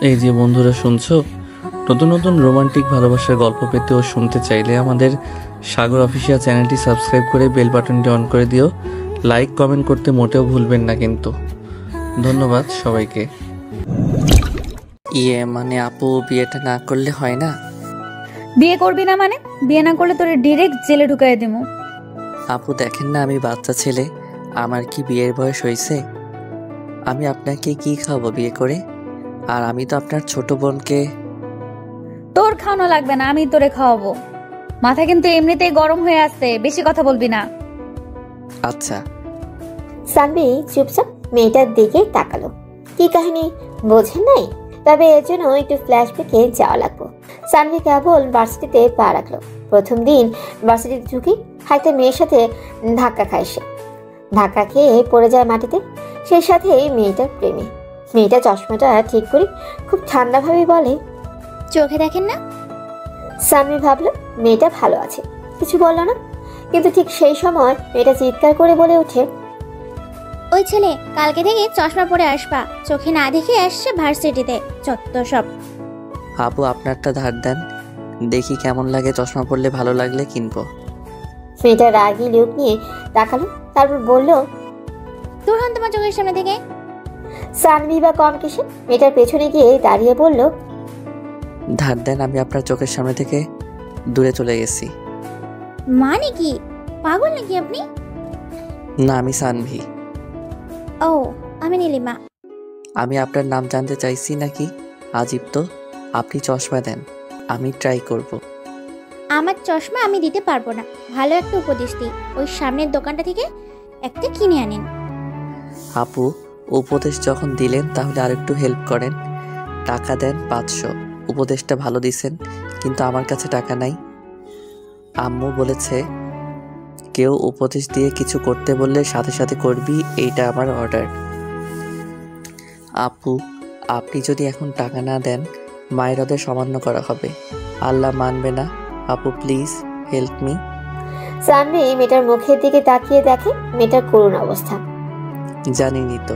এই যে বন্ধুরা শুনছো, নতুন নতুন রোমান্টিক ভালোবাসার গল্প পেতে ও শুনতে চাইলে আমাদের সাগর অফিসিয়াল চ্যানেলটি সাবস্ক্রাইব করে বেল বাটনটি অন করে দিও। লাইক কমেন্ট করতে মোটেও ভুলবেন না কিন্তু। ধন্যবাদ সবাইকে। মানে আপু বিয়েটা না করলে হয় না? বিয়ে করবি না মানে? বিয়ে না করলে তোরে ডিরেক্ট জেলে ঢুকাই দেবো। আপু দেখেন না, আমি বাচ্চা ছেলে, আমার কি বিয়ের বয়স হয়েছে? আমি আপনাকে কি খাওয়াবো বিয়ে করে? আর আমি তো আপনার ছোট বোনকে। তোর খাওয়ানো লাগবে না, আমি তোরে খাওয়াবো। মাথা কিন্তু এমনিতেই গরম হয়ে আসছে, বেশি কথা বলবি না। আচ্ছা। সানভি চুপচাপ মেয়েটার দিকে তাকালো। কি কাহিনী বোঝেন নাই, তবে এর জন্য একটু ফ্ল্যাশব্যাকে যাওয়া লাগবো। সানভি কেবল ভার্সিটিতে পা রাখলো। প্রথম দিন ভার্সিটিতে ঢুকি একটা মেয়ের সাথে ধাক্কা খায় সে। ধাক্কা খেয়ে পড়ে যায় মাটিতে, সেই সাথে মেয়েটার প্রেমে। মেয়েটা চশমাটা ঠিক করে খুব ঠান্ডাভাবে বলে, চোখে দেখেন না? সানভি ভাবলো মেয়েটা ভালো আছে, কিছু বলল না। কিন্তু ঠিক সেই সময় মেয়েটা চিৎকার করে বলে ওঠে, ওই ছেলে কালকে থেকে চশমা পরে আসবা, চোখে না দেখে আসছে ভার্সিটিতে, যত সব। আপু আপনারটা ধার দেন, দেখি কেমন লাগে, চশমা পরলে ভালো লাগলে কিনবো। মেয়েটা রাগী লুক নিয়ে তাকালো, তারপর বলল, দূর হন তোমার চোখের সামনে থেকে। সানভি বা কম কিসে মেয়েটার পেছনে গিয়ে দাঁড়িয়ে বলল, ধার দেন, আমি আপনার চোখের সামনে থেকে দূরে চলে গেছি। মানে কি, পাগল নাকি আপনি? না, আমি সানভি। ও, আমি নীলিমা। আমি আপনার নাম জানতে চাইছি নাকি? আজীব তো, আপনি চশমা দেন, আমি ট্রাই করব। আমার চশমা আমি দিতে পারবো না, ভালো একটা উপদেশ দিই, ওই সামনের দোকানটা থেকে একটা কিনে আনেন। আপু উপদেশ যখন দিলেন তাহলে আরেকটু হেল্প করেন, টাকা দেন 500। উপদেশটা ভালো দিছেন, কিন্তু আমার কাছে টাকা নাই। আম্মু বলেছে কেউ উপদেশ দিয়ে কিছু করতে বললে সাথে সাথে করবি, এইটা আমার অর্ডার। আপু আপনি যদি এখন টাকা না দেন মায়ের ওদের সামান্য করা হবে, আল্লাহ মানবে না। আপু প্লিজ হেল্প মি। সানভি মেয়েটার মুখের দিকে তাকিয়ে দেখে মেয়েটার করুণ অবস্থা। জানিনি তো,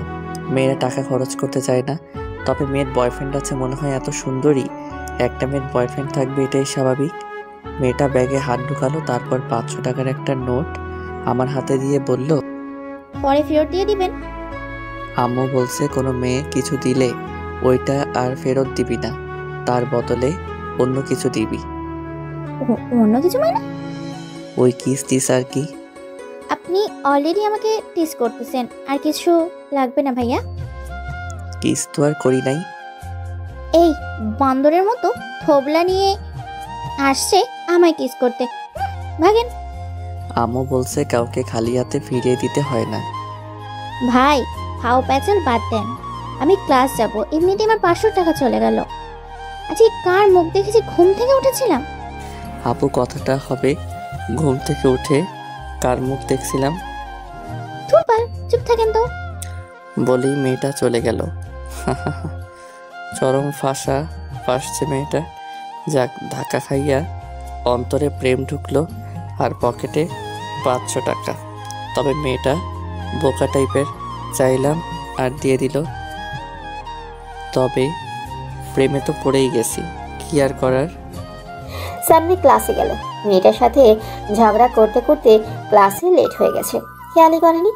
মেয়েরা টাকা খরচ করতে চায় না, তবে মেয়ের বয়ফ্রেন্ড আছে মনে হয়। এত সুন্দরী একটা মেয়ের বয়ফ্রেন্ড থাকবে, এটাই স্বাভাবিক। মেয়েটা ব্যাগে হাত ঢুকালো, তারপর 500 টাকার একটা নোট আমার হাতে দিয়ে বলল, পরে ফেরত দিয়ে দিবেন। আম্মু বলছে কোনো মেয়ে কিছু দিলে ওইটা আর ফেরত দিবি না, তার বদলে অন্য কিছু দিবি। অন্য কিছু মানে? ওই কিস দিস আর কি। আপনি অলরেডি আমাকে টিস করতেছেন, আর কিছু লাগবে না ভাইয়া। কিস তো আর করি নাই। এই বান্দরের মতো থোবলা নিয়ে আসছে আমায় কিস করতে, ভাগেন। আম্মু বলছে কাউকে খালি হাতে ফিরিয়ে দিতে হয় না। ভাই ফাও প্যাচাল বাদ দেন, আমি ক্লাস যাব, এমনিতে আমার 500 টাকা চলে গেল। আচ্ছা কার মুখ দেখেছি ঘুম থেকে উঠেছিলাম? আপু কথাটা হবে ঘুম থেকে উঠে কার মুখ দেখছিলাম? ধুরবাল, চুপ থাকেন তো। বলেই মেয়েটা চলে গেল। চরম ফাঁসছে মেয়েটা। যাক, ধাক্কা খাইয়া অন্তরে প্রেম ঢুকলো আর পকেটে 500 টাকা। তবে মেয়েটা বোকা টাইপের, চাইলাম আর দিয়ে দিল। তবে প্রেমে তো পড়েই গেছি, কি আর করার। সানভি ক্লাসে গেল। মেয়েটার সাথে ঝগড়া করতে করতে ক্লাসে লেট হয়ে গেছে, খেয়ালই করেনি।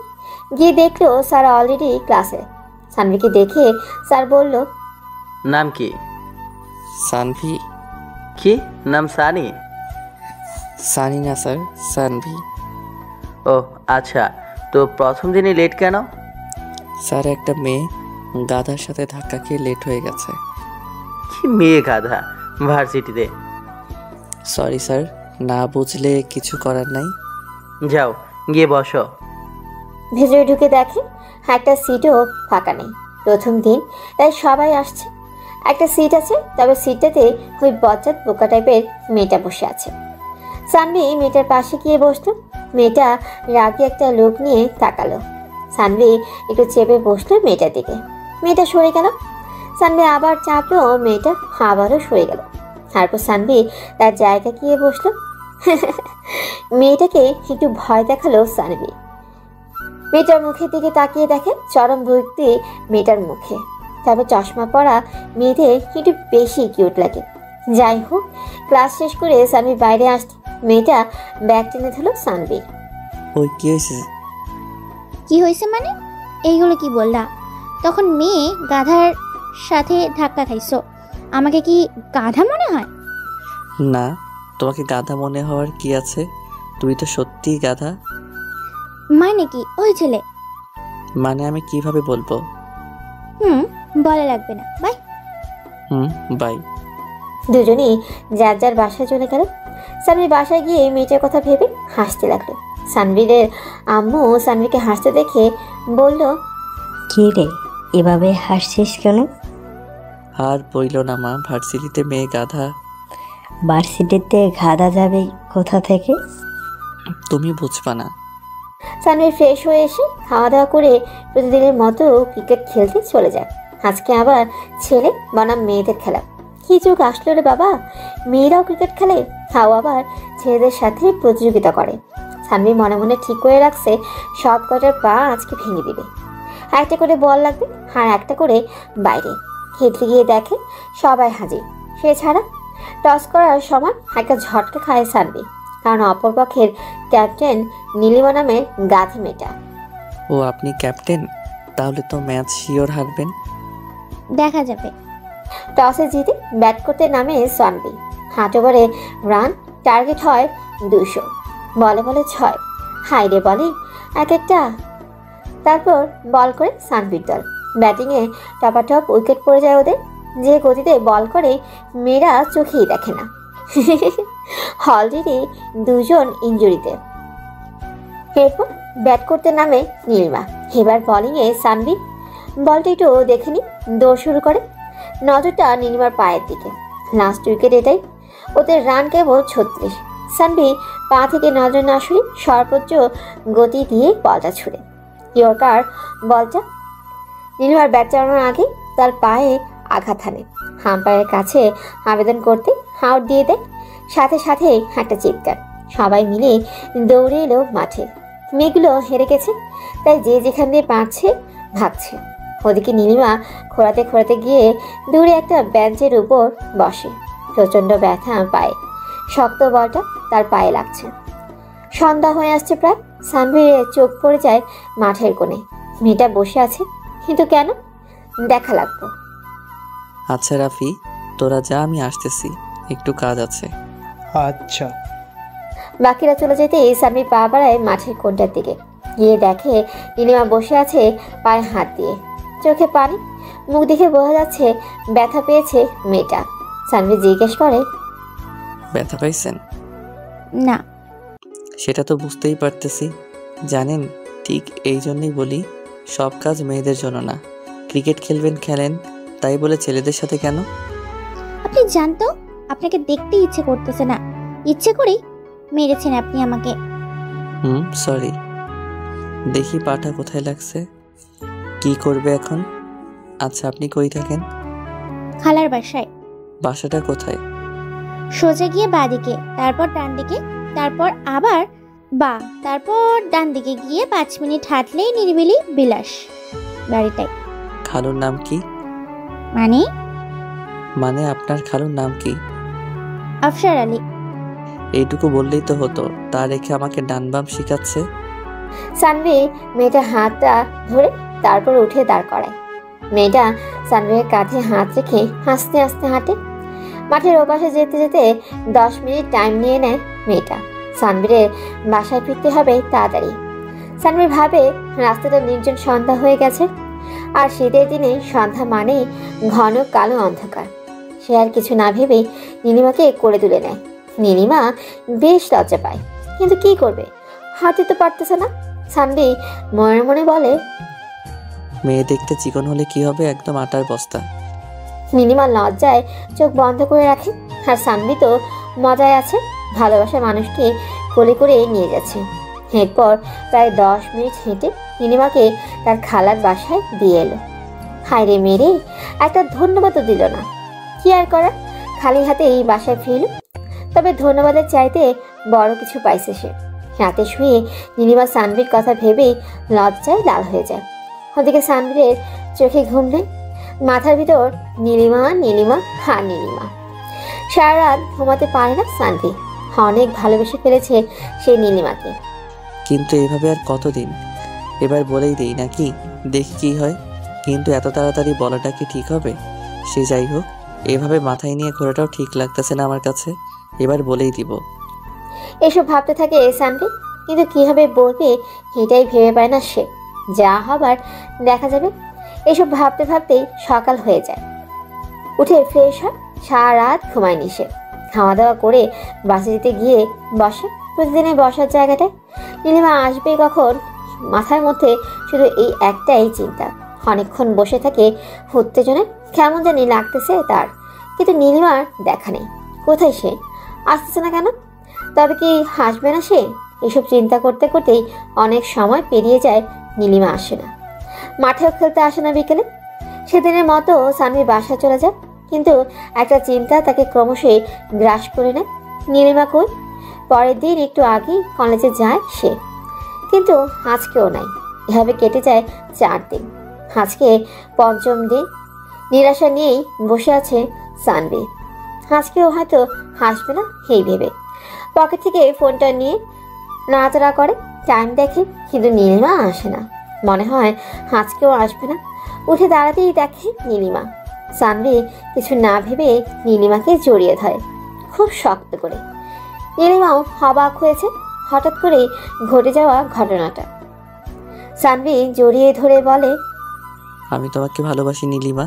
গিয়ে দেখলো স্যার অলরেডি ক্লাসে। সানভিকে দেখে স্যার বলল, নাম কি? সানভি। কি নাম? সানি? সানি না স্যার, সানভি। ও আচ্ছা, তো প্রথম দিনই লেট কেন? স্যার একটা মেয়ে গাধার সাথে ধাক্কা খেয়ে লেট হয়ে গেছে। কি মেয়ে গাধা ভার্সিটিতে? সরি স্যার, না বুঝলে কিছু করার নাই। যাও গিয়ে বসো। ভেতরে ঢুকে দেখে একটা সিটও ফাঁকা নেই। প্রথম দিন তাই সবাই আসছে। একটা সিট আছে, তবে সিটটাতে ওই বজ্জাত বোকা টাইপের মেয়েটা বসে আছে। সানভি মেয়েটার পাশে গিয়ে বসলো। মেয়েটা রাগে একটা লোক নিয়ে তাকালো। সানভি একটু চেপে বসলো মেয়েটার দিকে। মেয়েটা সরে গেল। সানভি আবার চাপলো, মেয়েটা আবারও সরে গেল। তারপর সানভি তার জায়গা গিয়ে বসলো। মেয়েটাকে একটু ভয় দেখালো সানভি। মেয়েটার মুখের দিকে তাকিয়ে দেখে চরম বিরক্তি মেয়েটার মুখে। তবে চশমা পরা মেয়েদের একটু বেশি কিউট লাগে। যাই হোক, ক্লাস শেষ করে সানভি বাইরে আসতে মেয়েটা ব্যাগ টেনে ধরল সানভীর। ওই কি হয়েছে? কি হয়েছে মানে? এইগুলো কি বললা? তখন মেয়ে গাধার সাথে ধাক্কা খাইছো, আমাকে কি গাধা মনে হয়? না, তোমাকে গাধা মনে হওয়ার কি আছে? তুমি তো সত্যিই গাধা। মানে কি ওই ছেলে? মানে আমি কিভাবে বলবো? বলে লাগবে না, বাই। বাই। দুজনেই যার যার বাসায় চলে গেল। সানভীর বাসায় গিয়ে মেয়েটার কথা ভেবে হাসতে লাগলো। সানভীরের আম্মু সানভীরকে হাসতে দেখে বলল, কি রে, এভাবে হাসছিস কেন? আর বইল না মা, ভার্সিটিতে মেয়ে গাধা। ভার্সিটিতে গাধা যাবে কোথা থেকে? তুমি বুঝবা না। সানভীর ফ্রেশ হয়ে এসে খাওয়া দাওয়া করে প্রতিদিনের মতো ক্রিকেট খেলতে চলে যায়। আজকে আবার ছেলে বনাম মেয়েদের খেলা। কি যুগ আসলো রে বাবা, মেয়েরাও ক্রিকেট খেলে, তাও আবার ছেলেদের সাথে প্রতিযোগিতা করে। সানভীর মনে মনে ঠিক করে রাখছে সব কটার পা আজকে ভেঙে দিবে। একটা করে বল লাগবে আর একটা করে বাইরে। খেলতে গিয়ে দেখে সবাই হাজির, সে ছাড়া। টস করার সময় একটা ঝটকা খায় সানভীর, কারণ অপরপক্ষের ক্যাপ্টেন নীলিমা নামের গাধি মেয়েটা। ও আপনি ক্যাপ্টেন? তাহলে তো ম্যাচ শিওর হারবেন। দেখা যাবে। টসে জিতে ব্যাট করতে নামে সানভীর। 8 ওভারে রান, টার্গেট হয় 200, বলে বলে 6। হাইরে বলে এক একটা। তারপর বল করে সানভীর দল। ব্যাটিংয়ে টপাটপ উইকেট পড়ে যায় ওদের। যে গতিতে বল করে মেয়েরা চোখেই দেখে না। অলরেডি 2 জন ইনজুরিতে। এরপর ব্যাট করতে নামে নীলিমা। এবার বোলিংয়ে সানভীর। বলটা একটু দেখে নি, দৌড় শুরু করে। নজরটা নীলিমার পায়ের দিকে। লাস্ট উইকেট এটাই। ওদের রান কেবল 36। সানভীর পা থেকে নজর না সরিয়ে সর্বোচ্চ গতি দিয়ে বলটা ছুড়ে ইয়র্কার বলটা নীলিমার ব্যাট চালানোর আগে তার পায়ে আঘাত হানে। আম্পায়ারের কাছে আবেদন করতে আউট দিয়ে দেয়। সাথে সাথে একটা চিৎকার। সবাই মিলে দৌড়ে এলো মাঠে। মেয়েগুলো হেরে গেছে, তাই যে যেখান দিয়ে পারছে ভাগছে। ওদিকে নীলিমা খোঁড়াতে খোঁড়াতে গিয়ে দূরে একটা বেঞ্চের উপর বসে। প্রচণ্ড ব্যথা পায়ে, শক্ত বলটা তার পায়ে লাগছে। সন্ধ্যা হয়ে আসছে প্রায়। সানভীরের চোখ পড়ে যায় মাঠের কোণে। মেয়েটা বসে আছে, কিন্তু কেন? দেখা লাগবো। আচ্ছা রাফি, তোরা যা, আমি আসতেছি, একটু কাজ আছে। আচ্ছা। বাকিরা চলে যেতে সানভীর পা বাড়ায় মাঠের কোণটার দিকে। গিয়ে দেখে নীলিমা বসে আছে পায়ে হাত দিয়ে, চোখে পানি। মুখ দেখে বোঝা যাচ্ছে ব্যথা পেয়েছে মেয়েটা। সানভীর জিজ্ঞেস করে, ব্যথা পাইছেন? না। সেটা তো বুঝতেই পারতেছি। জানেন, ঠিক এই জন্যই বলি সব কাজ মেয়েদের জন্য না। ক্রিকেট খেলবেন খেলেন, তাই বলে ছেলেদের সাথে কেন? আপনি জানতো আপনাকে দেখতে ইচ্ছে করতেছে না, ইচ্ছে করেই মেরেছেন আপনি আমাকে। সরি। দেখি পাটা কোথায় লাগছে। কি করবে এখন? আচ্ছা, আপনি কই থাকেন? খালার বাসায়। বাসাটা কোথায়? সোজা গিয়ে বাঁ দিকে, তারপর ডান দিকে, তারপর আবার বা, তারপর ডান দিকে গিয়ে 5 মিনিট হাঁটলেই নিরিবিলি বিলাস বাড়িটাই। খালুর নাম কি? মানে আপনার খালুর নাম কি? আফসার আলী। এইটুকু বললেই তো হতো, তা রেখে আমাকে ডান বাম শিখাচ্ছে। সানভীর মেয়েটা হাতটা ধরে তারপর উঠে দাঁড় করায়। মেয়েটা সানভীরের কাঁধে হাত রেখে হাসতে হাসতে হাঁটে। মাঠের ওপাশে যেতে যেতে 10 মিনিট টাইম নিয়ে নেয় মেয়েটা। সানভীরের বাসায় ফিরতে হবে তাড়াতাড়ি। সানভীর ভাবে রাস্তাটা নির্জন, সন্ধ্যা হয়ে গেছে। আর শীতের দিনে সন্ধ্যা মানেই ঘন কালো অন্ধকার। সে আর কিছু না ভেবেই নীলিমাকে কোলে তুলে নেয়। নীলিমা বেশ লজ্জা পায়, কিন্তু কি করবে, হাঁটতে তো পারতেছে না। সানভীর মনে মনে বলে, মেয়ে দেখতে চিকন হলে কি হবে, একদম আটার বস্তা। নীলিমা লজ্জায় চোখ বন্ধ করে রাখে। আর সানভীর তো মজায় আছে, ভালোবাসার মানুষকে কোলে করে নিয়ে যাচ্ছে। এরপর প্রায় 10 মিনিট হেঁটে নীলিমাকে তার খালার বাসায় দিয়ে এলো। হায়রে মেরে, একটা ধন্যবাদও দিল না। কি আর করার, খালি হাতে এই বাসায় ফিরল। তবে ধন্যবাদের চাইতে বড় কিছু পাইছে সে। রাতে শুয়ে নীলিমা সানভীর কথা ভেবেই লজ্জায় লাল হয়ে যায়। ওদিকে সানভীরের চোখে ঘুম নেই। মাথার ভিতর নীলিমা নীলিমা আর নীলিমা। সারা রাত ঘুমাতে পারে না সানভি। অনেক ভালোবেসে ফেলেছে সেই নীলিমাকে। কিন্তু এভাবে আর কতদিন? এবার বলেই দেই নাকি, দেখি কি হয়। কিন্তু এত তাড়াতাড়ি বলাটা কি ঠিক হবে? সে যাই হোক, এভাবে মাথায় নিয়ে ঘোরাটাও ঠিক লাগতেছে না আমার কাছে। এবার বলেই দিব। এসব ভাবতে থাকে সানভি, কিন্তু কিভাবে বলবে এটাই ভেবে পায় না সে। যা হবার দেখা যাবে। এসব ভাবতে ভাবতেই সকাল হয়ে যায়। উঠে ফ্রেশ হয়, সারা রাত ঘুমায়নি সে। খাওয়া দাওয়া করে বাসে যেতে গিয়ে বসে প্রতিদিনের বসার জায়গাটায়। নীলিমা আসবে কখন, মাথার মধ্যে শুধু এই একটাই চিন্তা। অনেকক্ষণ বসে থাকে উত্তেজনায়, কেমন জানি লাগতেছে তার। কিন্তু নীলিমার দেখা নেই। কোথায় সে? আসতেছে না কেন? তবে কি হাসবে না সে? এসব চিন্তা করতে করতেই অনেক সময় পেরিয়ে যায়, নীলিমা আসে না। মাঠেও খেলতে আসে না বিকেলে। সেদিনের মতো সানভি বাসায় চলে যায়, কিন্তু একটা চিন্তা তাকে ক্রমশই গ্রাস করে নেয়। নীলিমা কই? পরের দিন একটু আগেই কলেজে যায় সে, কিন্তু আজকেও নাই। এভাবে কেটে যায় 4 দিন। আজকে 5ম দিন। নিরাশা নিয়েই বসে আছে সানভি। আজকেও হয়তো হাসবে না এই ভেবে পকেট থেকে ফোনটা নিয়ে নাড়াচাড়া করে, টাইম দেখে, কিন্তু নীলিমা আসে না। মনে হয় আজকেও আসবে না। উঠে দাঁড়াতেই দেখে নীলিমা। সানভি কিছু না ভেবে নীলিমাকে জড়িয়ে ধরে খুব শক্ত করে। নীলিমাও অবাক হয়েছে হঠাৎ করেই ঘটে যাওয়া ঘটনাটা। সানভি জড়িয়ে ধরে বলে, আমি তোমাকে ভালোবাসি নীলিমা।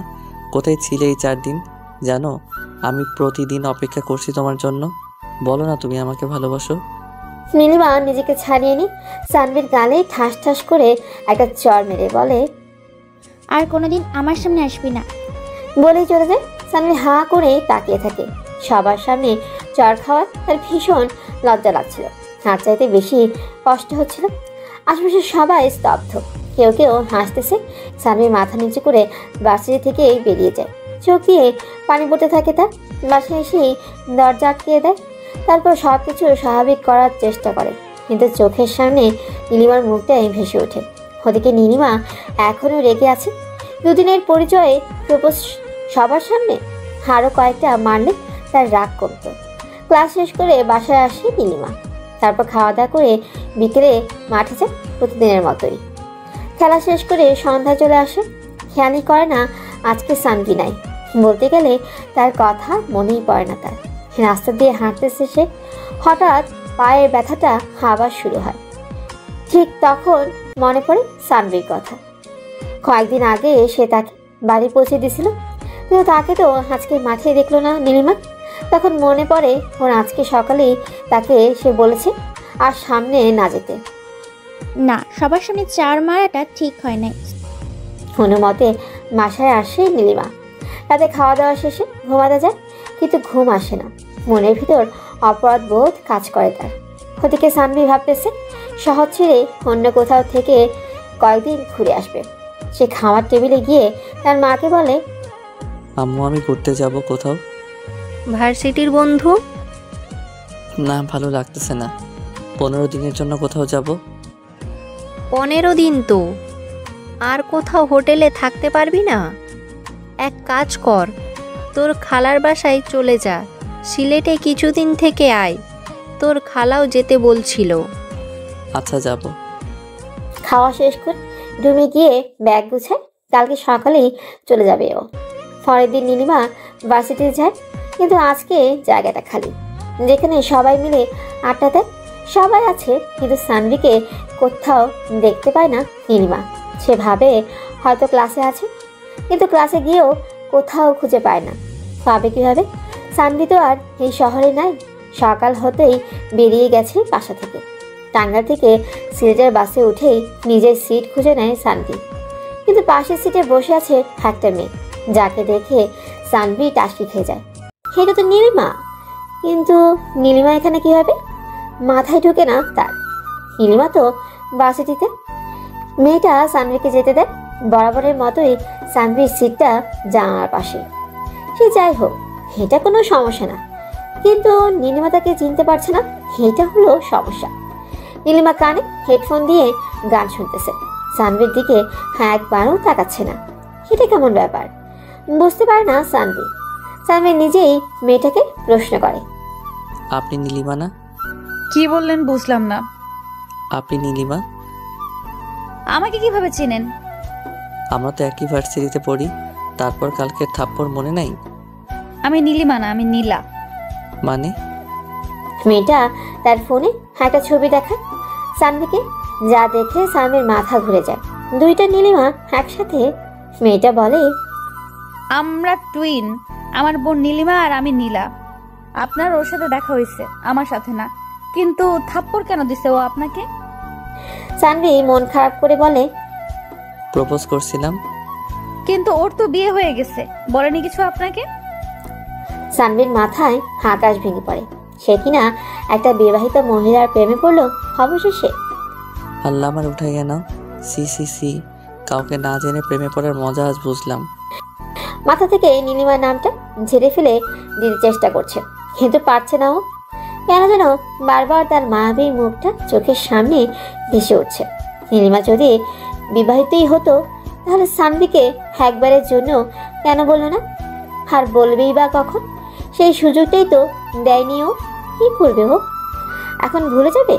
কোথায় ছিলে এই 4 দিন? জানো, আমি প্রতিদিন অপেক্ষা করছি তোমার জন্য। বলো না তুমি আমাকে ভালোবাসো। নীলিমা নিজেকে ছাড়িয়ে নি সানভির গালে ঠাস ঠাস করে একটা চর মেরে বলে, আর কোনোদিন আমার সামনে আসবি না। বলেই চলে যায়। সানভি হা করে তাকিয়ে থাকে। সবার সামনে চর খাওয়ার তার ভীষণ লজ্জা লাগছিল, তার চাইতে বেশি কষ্ট হচ্ছিল। আশেপাশে সবাই স্তব্ধ, কেউ কেউ হাসতেছে। সানভি মাথা নিচু করে বাসি থেকে বেরিয়ে যায়। চোখ দিয়ে পানি পড়তে থাকে তার। বাসায় এসেই দরজা আটকিয়ে দেয়। তারপর সব কিছু স্বাভাবিক করার চেষ্টা করে, কিন্তু চোখের সামনে নীলিমার মুখটাই ভেসে ওঠে। ওদিকে নীলিমা এখনও রেগে আছে। 2 দিনের পরিচয়ে প্রপোজ সবার সামনে। আরও কয়েকটা মারলে তার রাগ কমতো। ক্লাস শেষ করে বাসায় আসে নীলিমা। তারপর খাওয়া দাওয়া করে বিকেলে মাঠে যায় প্রতিদিনের মতোই। খেলা শেষ করে সন্ধ্যা চলে আসে। খেয়ালই করে না আজকে সানভি নাই। বলতে গেলে তার কথা মনেই পড়ে না তার। রাস্তা দিয়ে হাঁটতেছে সে, হঠাৎ পায়ের ব্যথাটা আবার শুরু হয়। ঠিক তখন মনে পড়ে সানভির কথা। কয়েকদিন আগে সে তাকে বাড়ি পৌঁছে দিয়েছিল, কিন্তু তাকে তো আজকে মাঠে দেখলো না নীলিমা। তখন মনে পড়ে ওর আজকে সকালেই তাকে সে বলেছে আর সামনে না যেতে। না, সবার সামনে 4 মারাটা ঠিক হয় নাই। অনুমতে বাসায় আসে নীলিমা। রাতে খাওয়া দাওয়া শেষে ঘুমাতে যায়, কিন্তু ঘুম আসে না। মনের ভিতর অপরাধ বোধ কাজ করে তার। ওদিকে সানভি ভাবতেছে শহর ছেড়ে অন্য কোথাও থেকে কয়েকদিন ঘুরে আসবে। সে খাওয়ার টেবিলে গিয়ে তার মাকে বলে, আম্মু, আমি ঘুরতে যাব কোথাও। ভার্সিটির বন্ধু? না, ভালো লাগতেছে না। 15 দিনের জন্য কোথাও যাব। 15 দিন তো আর কোথাও হোটেলে থাকতে পারবি না? এক কাজ কর, তোর খালার বাসায় চলে যা। সিলেটে কিছুদিন থেকে আয়, তোর খালাও যেতে বলছিল। আচ্ছা, যাব। খাওয়া শেষ করে রুমে গিয়ে ব্যাগ গুছায়। কালকে সকালেই চলে যাবে ও। পরের দিন নীলিমা ভার্সিটিতে যায়, কিন্তু আজকে জায়গাটা খালি। যেখানে সবাই মিলে আড্ডা দেয়, সবাই আছে, কিন্তু সানভিকে কোথাও দেখতে পায় না নীলিমা। সে ভাবে হয়তো ক্লাসে আছে, কিন্তু ক্লাসে গিয়েও কোথাও খুঁজে পায় না। পাবে কীভাবে? সানভি তো আর এই শহরে নাই। সকাল হতেই বেরিয়ে গেছে বাসা থেকে। টাঙ্গাইল থেকে সিলেটের বাসে উঠেই নিজের সিট খুঁজে নেয় সানভি, কিন্তু পাশের সিটে বসে আছে একটা মেয়ে, যাকে দেখে সানভি টাসকি খেয়ে যায়। এটা তো নীলিমা। কিন্তু নীলিমা এখানে কীভাবে? মাথায় ঢোকে না তার। নীলিমা তো বাসেটিতে। মেয়েটা সানভিকে যেতে দেয়। বরাবরের মতোই সানভির সিটটা জানালার পাশে। সে যাই হোক, এটা কোনো সমস্যা না, কিন্তু নীলিমা তাকে চিনতে পারছে না, এটা হলো সমস্যা। নীলিমা কানে হেডফোন দিয়ে গান শুনতেছে, সানভির দিকে একবারও তাকাচ্ছে না। এটা কেমন ব্যাপার? বুঝতে পারে না সানভি। সানভি নিজেই মেয়েটাকে প্রশ্ন করে, আপনি নীলিমা না? কি বললেন বুঝলাম না। আপনি নীলিমা? আমাকে কিভাবে চিনেন? আমরা তো একই ভার্সিটিতে পড়ি। তারপর কালকের থাপ্পড় মনে নাই? আমি নীলিমা না, আমি নীলা। মানে? মেয়েটা তার ফোনে একটা ছবি দেখায় সানভিকে, যা দেখে সানভির মাথা ঘুরে যায়। দুইটা নীলিমা একসাথে। মেয়েটা বলে, আমরা টুইন। আমার বোন নীলিমা আর আমি নীলা। আপনার ওর সাথে দেখা হয়েছে, আমার সাথে না। কিন্তু থাপ্পড় কেন দিছে ও আপনাকে? সানভি মন খারাপ করে বলে, প্রপোজ করছিলাম। কিন্তু ওর তো বিয়ে হয়ে গেছে, বলেনি কিছু আপনাকে? সানভির মাথায় আকাশ ভেঙে পড়ে। সে কিনা একটা বিবাহিত মহিলার প্রেমে পড়লো অবশেষে। আল্লাহ আমার উঠাইয়া নাও। সি সি সি, কাউকে না জেনে প্রেমে পড়ার মজা আজ বুঝলাম। মাথা থেকে নীলিমার নামটা ঝেড়ে ফেলে দিতে চেষ্টা করছে, কিন্তু পারছে না ও। কেন যেন বারবার তার মায়াবী মুখটা চোখের সামনে ভেসে উঠছে। নীলিমা যদি বিবাহিতই হতো তাহলে সানভিকে একবারের জন্য কেন বললো না? আর বলবেই বা কখন? সেই সুযোগটাই তো দেয়নি ও। কি করবে ও? এখন ভুলে যাবে?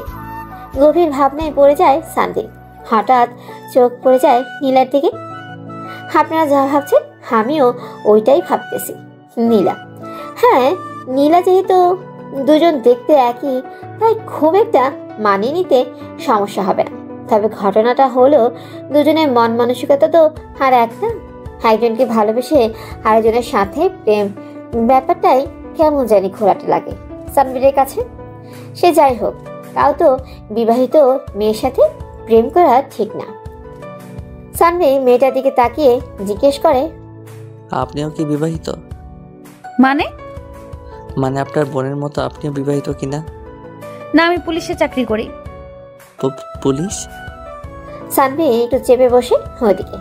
গভীর ভাবনায় পড়ে যায় সানভি। হঠাৎ চোখ পড়ে যায় নীলার দিকে। আপনারা যা ভাবছেন আমিও ওইটাই ভাবতেছি। নীলা, হ্যাঁ নীলা, যেহেতু দুজন দেখতে একই তাই খুব একটা মানিয়ে নিতে সমস্যা হবে না। তবে ঘটনাটা হলো দুজনের মন মানসিকতা তো আর এক না। একজনকে ভালোবেসে আরেকজনের সাথে প্রেম, ব্যাপারটাই কেমন জানি ঘোরাতে লাগে সানভীরের কাছে। সে যাই হোক, তাও তো বিবাহিত মেয়ের সাথে প্রেম করা ঠিক না। সানভি মেয়েটার দিকে তাকিয়ে জিজ্ঞেস করে, আপনিও কি বিবাহিত? মানে? মানে আপনার বোনের মতো আপনিও বিবাহিত কিনা? না, আমি পুলিশে চাকরি করি। পুলিশ? সানভি একটু চেপে বসে ওইদিকে।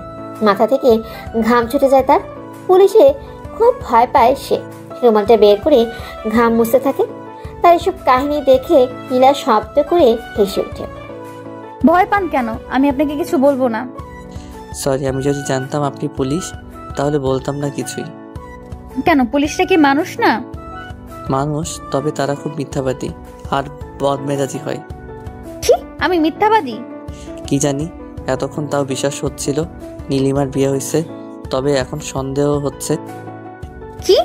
মাথা থেকে ঘাম ছুটে যায় তার। পুলিশে খুব ভয় পায় সে। রুমালটা বের করে ঘাম মুছতে থাকে। তার এসব কাহিনী দেখে নীলা শব্দ করে হেসে ওঠে। ভয় পান কেন? আমি আপনাকে কিছু বলবো না। সরি, আমি যদি জানতাম আপনি পুলিশ তাহলে বলতাম না কিছুই। কেন, পুলিশরা কি মানুষ না? মানুষ, তবে তারা খুব মিথ্যাবাদী আর বদমেজাজি হয়। কি? আমি মিথ্যাবাদী? কি জানি, এতক্ষণ তাও বিশ্বাস হচ্ছিল নীলিমার বিয়ে হয়েছে, তবে এখন সন্দেহ হচ্ছে। কি?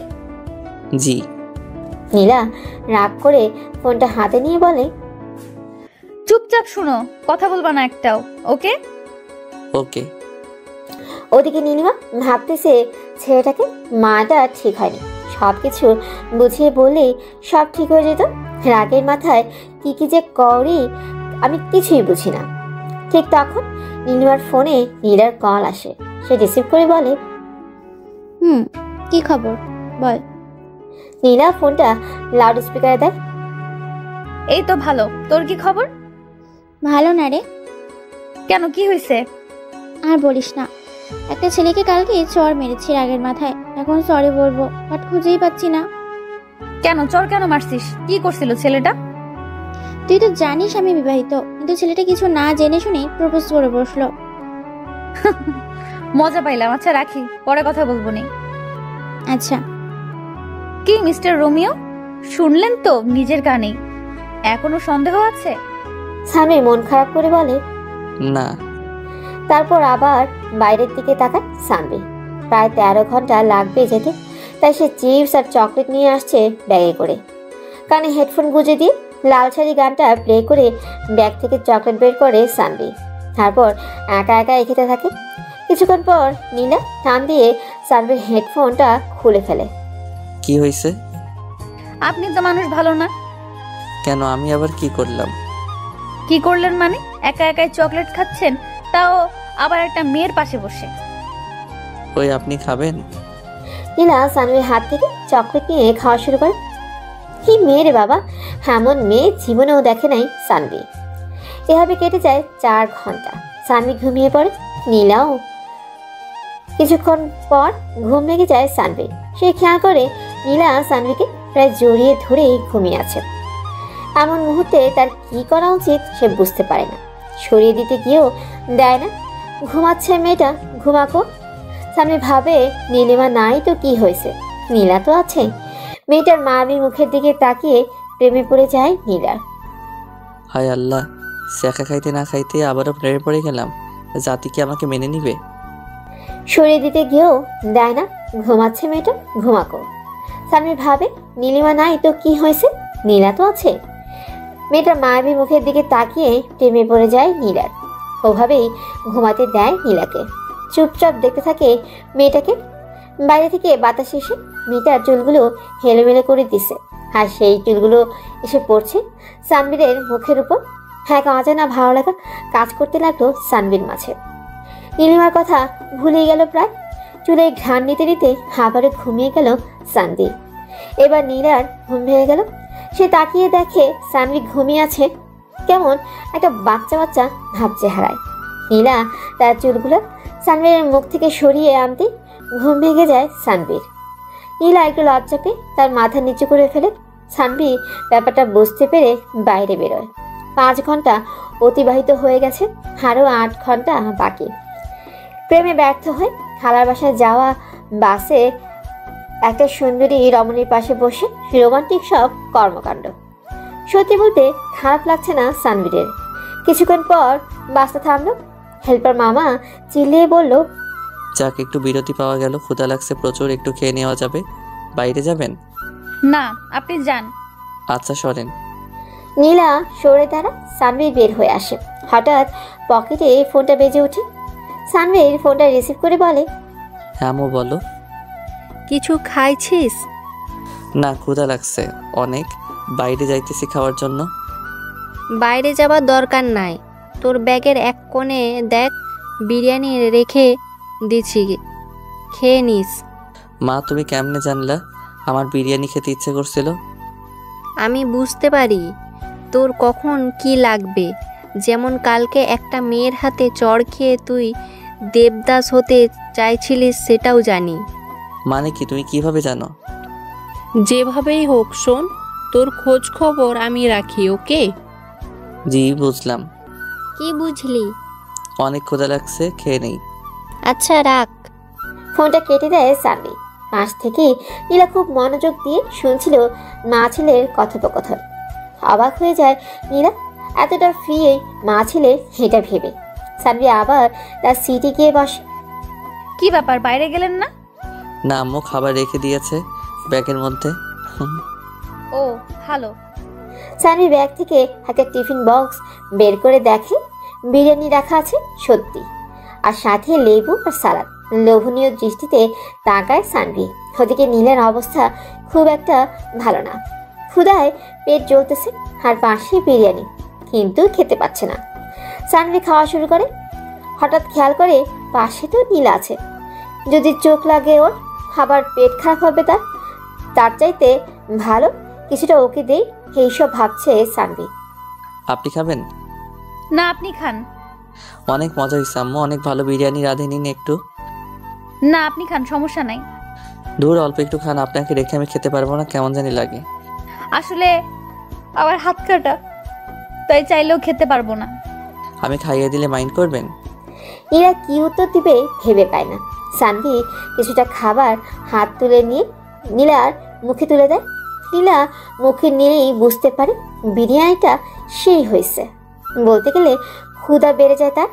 জি। নীলা রাগ করে ফোনটা হাতে নিয়ে বলে, চুপচাপ শুনো, কথা বলবা না একটাও, ওকে? ওকে। ওদিকে নীলিমা ভাবতেছে ছেলেটাকে মাটা ঠিক হয়নি। সবকিছু বুঝিয়ে বললেই সব ঠিক হয়ে যেত। রাগের মাথায় কি কি যে করি আমি কিছুই বুঝি না। ঠিক তখন নীলিমার ফোনে নীলার কল আসে। সে রিসিভ করে বলে, কি খবর বল। নীলা ফোনটা লাউড স্পিকারে দেয়। এই তো ভালো, তোর কি খবর? ভালো না রে। কেন, কি হয়েছে? আর বলিস না, একটা ছেলেকে কালকে চড় মেরেছি রাগের মাথায়। এখন সরি বলবো বাট খুঁজেই পাচ্ছি না। কেন, চর কেন মারছিস? কি করছিল ছেলেটা? তুই তো জানিস আমি বিবাহিত, কিন্তু ছেলেটা কিছু না জেনে শুনে প্রপোজ করে বসলো। মজা পাইলাম। আচ্ছা রাখি, পরে কথা বলবো নি। আচ্ছা। কি মিস্টার রোমিও, শুনলেন তো নিজের কানেই? এখনো সন্দেহ আছে? স্বামী মন খারাপ করে বলে, না। তারপর আবার বাইরের দিকে তাকায় সানভি। প্রায় 13 ঘন্টা লাগবে যেতে, তাই সে চিপস আর চকলেট নিয়ে আসছে ব্যাগে করে। কানে হেডফোন গুঁজে দিয়ে লাল শাড়ি গানটা প্লে করে ব্যাগ থেকে চকলেট বের করে সানভি। তারপর একা একা খেতে থাকে। কিছুক্ষণ পর নীলা টান দিয়ে সানভির হেডফোনটা খুলে ফেলে। কি হয়েছে? আপনি তো মানুষ ভালো না। কেন, আমি আবার কি করলাম? কি করলেন মানে? একা একাই চকলেট খাচ্ছেন, তাও আবার একটা মেয়ের পাশে বসে। ওই আপনি খাবেন? নীলা সানভির হাত থেকে চকলেট নিয়ে খাওয়া শুরু করে। কি মেয়ে রে বাবা, এমন মেয়ে জীবনেও দেখে নাই সানভি। এভাবে কেটে যায় 4 ঘন্টা। সানভি ঘুমিয়ে পড়ে, নীলাও। কিছুক্ষণ পর ঘুম ভেঙে যায় সানভি। সে খেয়াল করে নীলা সানভিকে প্রায় জড়িয়ে ধরে ঘুমিয়ে আছে। এমন মুহূর্তে তার কি করা উচিত সে বুঝতে পারে না। সরিয়ে দিতে গিয়েও দেয় না। ঘুমাচ্ছে মেয়েটা, ঘুমাকো। সানভি ভাবে নীলিমা নাই তো কি হয়েছে, নীলা তো আছে। মেয়েটার মায়াবী মুখের দিকে তাকিয়ে প্রেমে পড়ে যায় নীলার। হায় আল্লাহ, শেখা খাইতে না খাইতে আবারও প্রেমে পড়ে গেলাম। জাতি কি আমাকে মেনে নিবে? সরিয়ে দিতে গিয়েও দেয় না। ঘুমাচ্ছে মেয়েটা, ঘুমাকো। সানভি ভাবে নীলিমা নাই তো কি হয়েছে, নীলা তো আছে। মেয়েটার মায়াবী মুখের দিকে তাকিয়ে প্রেমে পড়ে যায় নীলার। ওভাবেই ঘুমাতে দেয় নীলাকে। চুপচাপ দেখতে থাকে মেয়েটাকে। বাইরে থেকে বাতাস এসে মেয়েটার চুলগুলো হেলোমেলো করে দিছে, আর সেই চুলগুলো এসে পড়ছে সানভীরের মুখের উপর। হ্যাঁ, অজানা ভালো লাগা কাজ করতে লাগলো সানভীর মাঝে। নীলিমার কথা ভুলে গেল প্রায়। চুলে ঘ্রাণ নিতে নিতে আবারও ঘুমিয়ে গেল সানভি। এবার নীলার ঘুম ভেঙে গেল। সে তাকিয়ে দেখে সানভি ঘুমিয়ে আছে, কেমন একটা বাচ্চা বাচ্চা ভাব চেহারায়। নীলা তার চুলগুলো সানভীরের মুখ থেকে সরিয়ে আনতে ঘুম ভেঙে যায় সানভীর। নীলা একটু লজ্জা পেয়ে তার মাথা নিচু করে ফেলে। সানভি ব্যাপারটা বুঝতে পেরে বাইরে বেরোয়। 5 ঘন্টা অতিবাহিত হয়ে গেছে, আরও 8 ঘন্টা বাকি। প্রেমে ব্যর্থ হয়ে খালার বাসায় যাওয়া বাসে একটা সুন্দরী রমণীর পাশে বসে রোমান্টিক সব কর্মকাণ্ড। সত্যি বলতে খারাপ লাগছে না সানভীরের। কিছুক্ষণ পর বাসটা থামলো। হেল্পার মামা চিল্লিয়ে বলল, যাক, একটু বিরতি পাওয়া গেল। ক্ষুধা লাগছে প্রচুর, একটু খেয়ে নেওয়া যাবে। বাইরে যাবেন? না, আপনি যান। আচ্ছা, সরেন। নীলা সরে দাঁড়া। সানভীর বের হয়ে আসে। হঠাৎ পকেটে ফোনটা বেজে ওঠে। সানভীর ফোনটা রিসিভ করে বলে, হ্যাঁ মো, বলো। কিছু খাইছিস? না, ক্ষুধা লাগছে অনেক। বাইরে যাইতেছি খাওয়ার জন্য। বাইরে যাবার দরকার নাই। তোর ব্যাগের এক কোণে দেখ, বিরিয়ানি রেখে দিছি, খেয়ে নিস। মা, তুমি কেমনে জানলা আমার বিরিয়ানি খেতে ইচ্ছে করছিল? আমি বুঝতে পারি তোর কখন কি লাগবে। যেমন কালকে একটা মেয়ের হাতে চড় খেয়ে তুই দেবদাস হতে চাইছিলিস, সেটাও জানি। মানে কি, তুমি কিভাবে জানো? যেভাবেই হোক শোন, তোর খোঁজ খবর আমি রাখি, ওকে? জি, বুঝলাম। কি বুঝলি? অনেক ক্ষুধা লাগছে, খেয়ে নেই। আচ্ছা, রাখ। ফোনটা কেটে দেয় সানভি। পাশ থেকে নীলা খুব মনোযোগ দিয়ে শুনছিল মা ছেলের কথোপকথন। অবাক হয়ে যায় নীলা, এতটা ফ্রি মা ছেলে এটা ভেবে। সানভি আবার তার সিটে গিয়ে বসে। কি ব্যাপার, বাইরে গেলেন না? না, আম্মু খাবার রেখে দিয়েছে ব্যাগের মধ্যে। ও ভালো। সানভি ব্যাগ থেকে একটা টিফিন বক্স বের করে দেখে বিরিয়ানি রাখা আছে সত্যি, আর সাথে লেবু আর সালাদ। লোভনীয় দৃষ্টিতে তাকায় সানভি। ওদিকে নীলের অবস্থা খুব একটা ভালো না। ক্ষুধায় পেট জ্বলতেছে, আর পাশে বিরিয়ানি, কিন্তু খেতে পাচ্ছে না। সানভি খাওয়া শুরু করে। হঠাৎ খেয়াল করে পাশে তো নীল আছে। যদি চোখ লাগে ওর, আবার পেট খারাপ হবে তার চাইতে ভালো কিছুটা ওকে দেই, এইসব ভাবছে সানভি। আপনি খাবেন? না, আপনি খান। অনেক মজা হয়েছে আম্মু, অনেক ভালো বিরিয়ানি রাঁধে নিন একটু। না, আপনি খান, সমস্যা নাই। দূর, অল্প একটু খান, আপনাকে রেখে আমি খেতে পারবো না, কেমন জানি লাগে। আসলে আমার হাত কাটা, তাই চাইলেও খেতে পারবো না। আমি খাইয়ে দিলে মাইন্ড করবেন? এরা কি উত্তর দিবে ভেবে পায় না। সানভি কিছুটা খাবার হাত তুলে নিয়ে নীলার মুখে তুলে দেয়। নীলা মুখে নিয়েই বুঝতে পারে বিরিয়ানিটা সেই হয়েছে। বলতে গেলে ক্ষুধা বেড়ে যায় তার।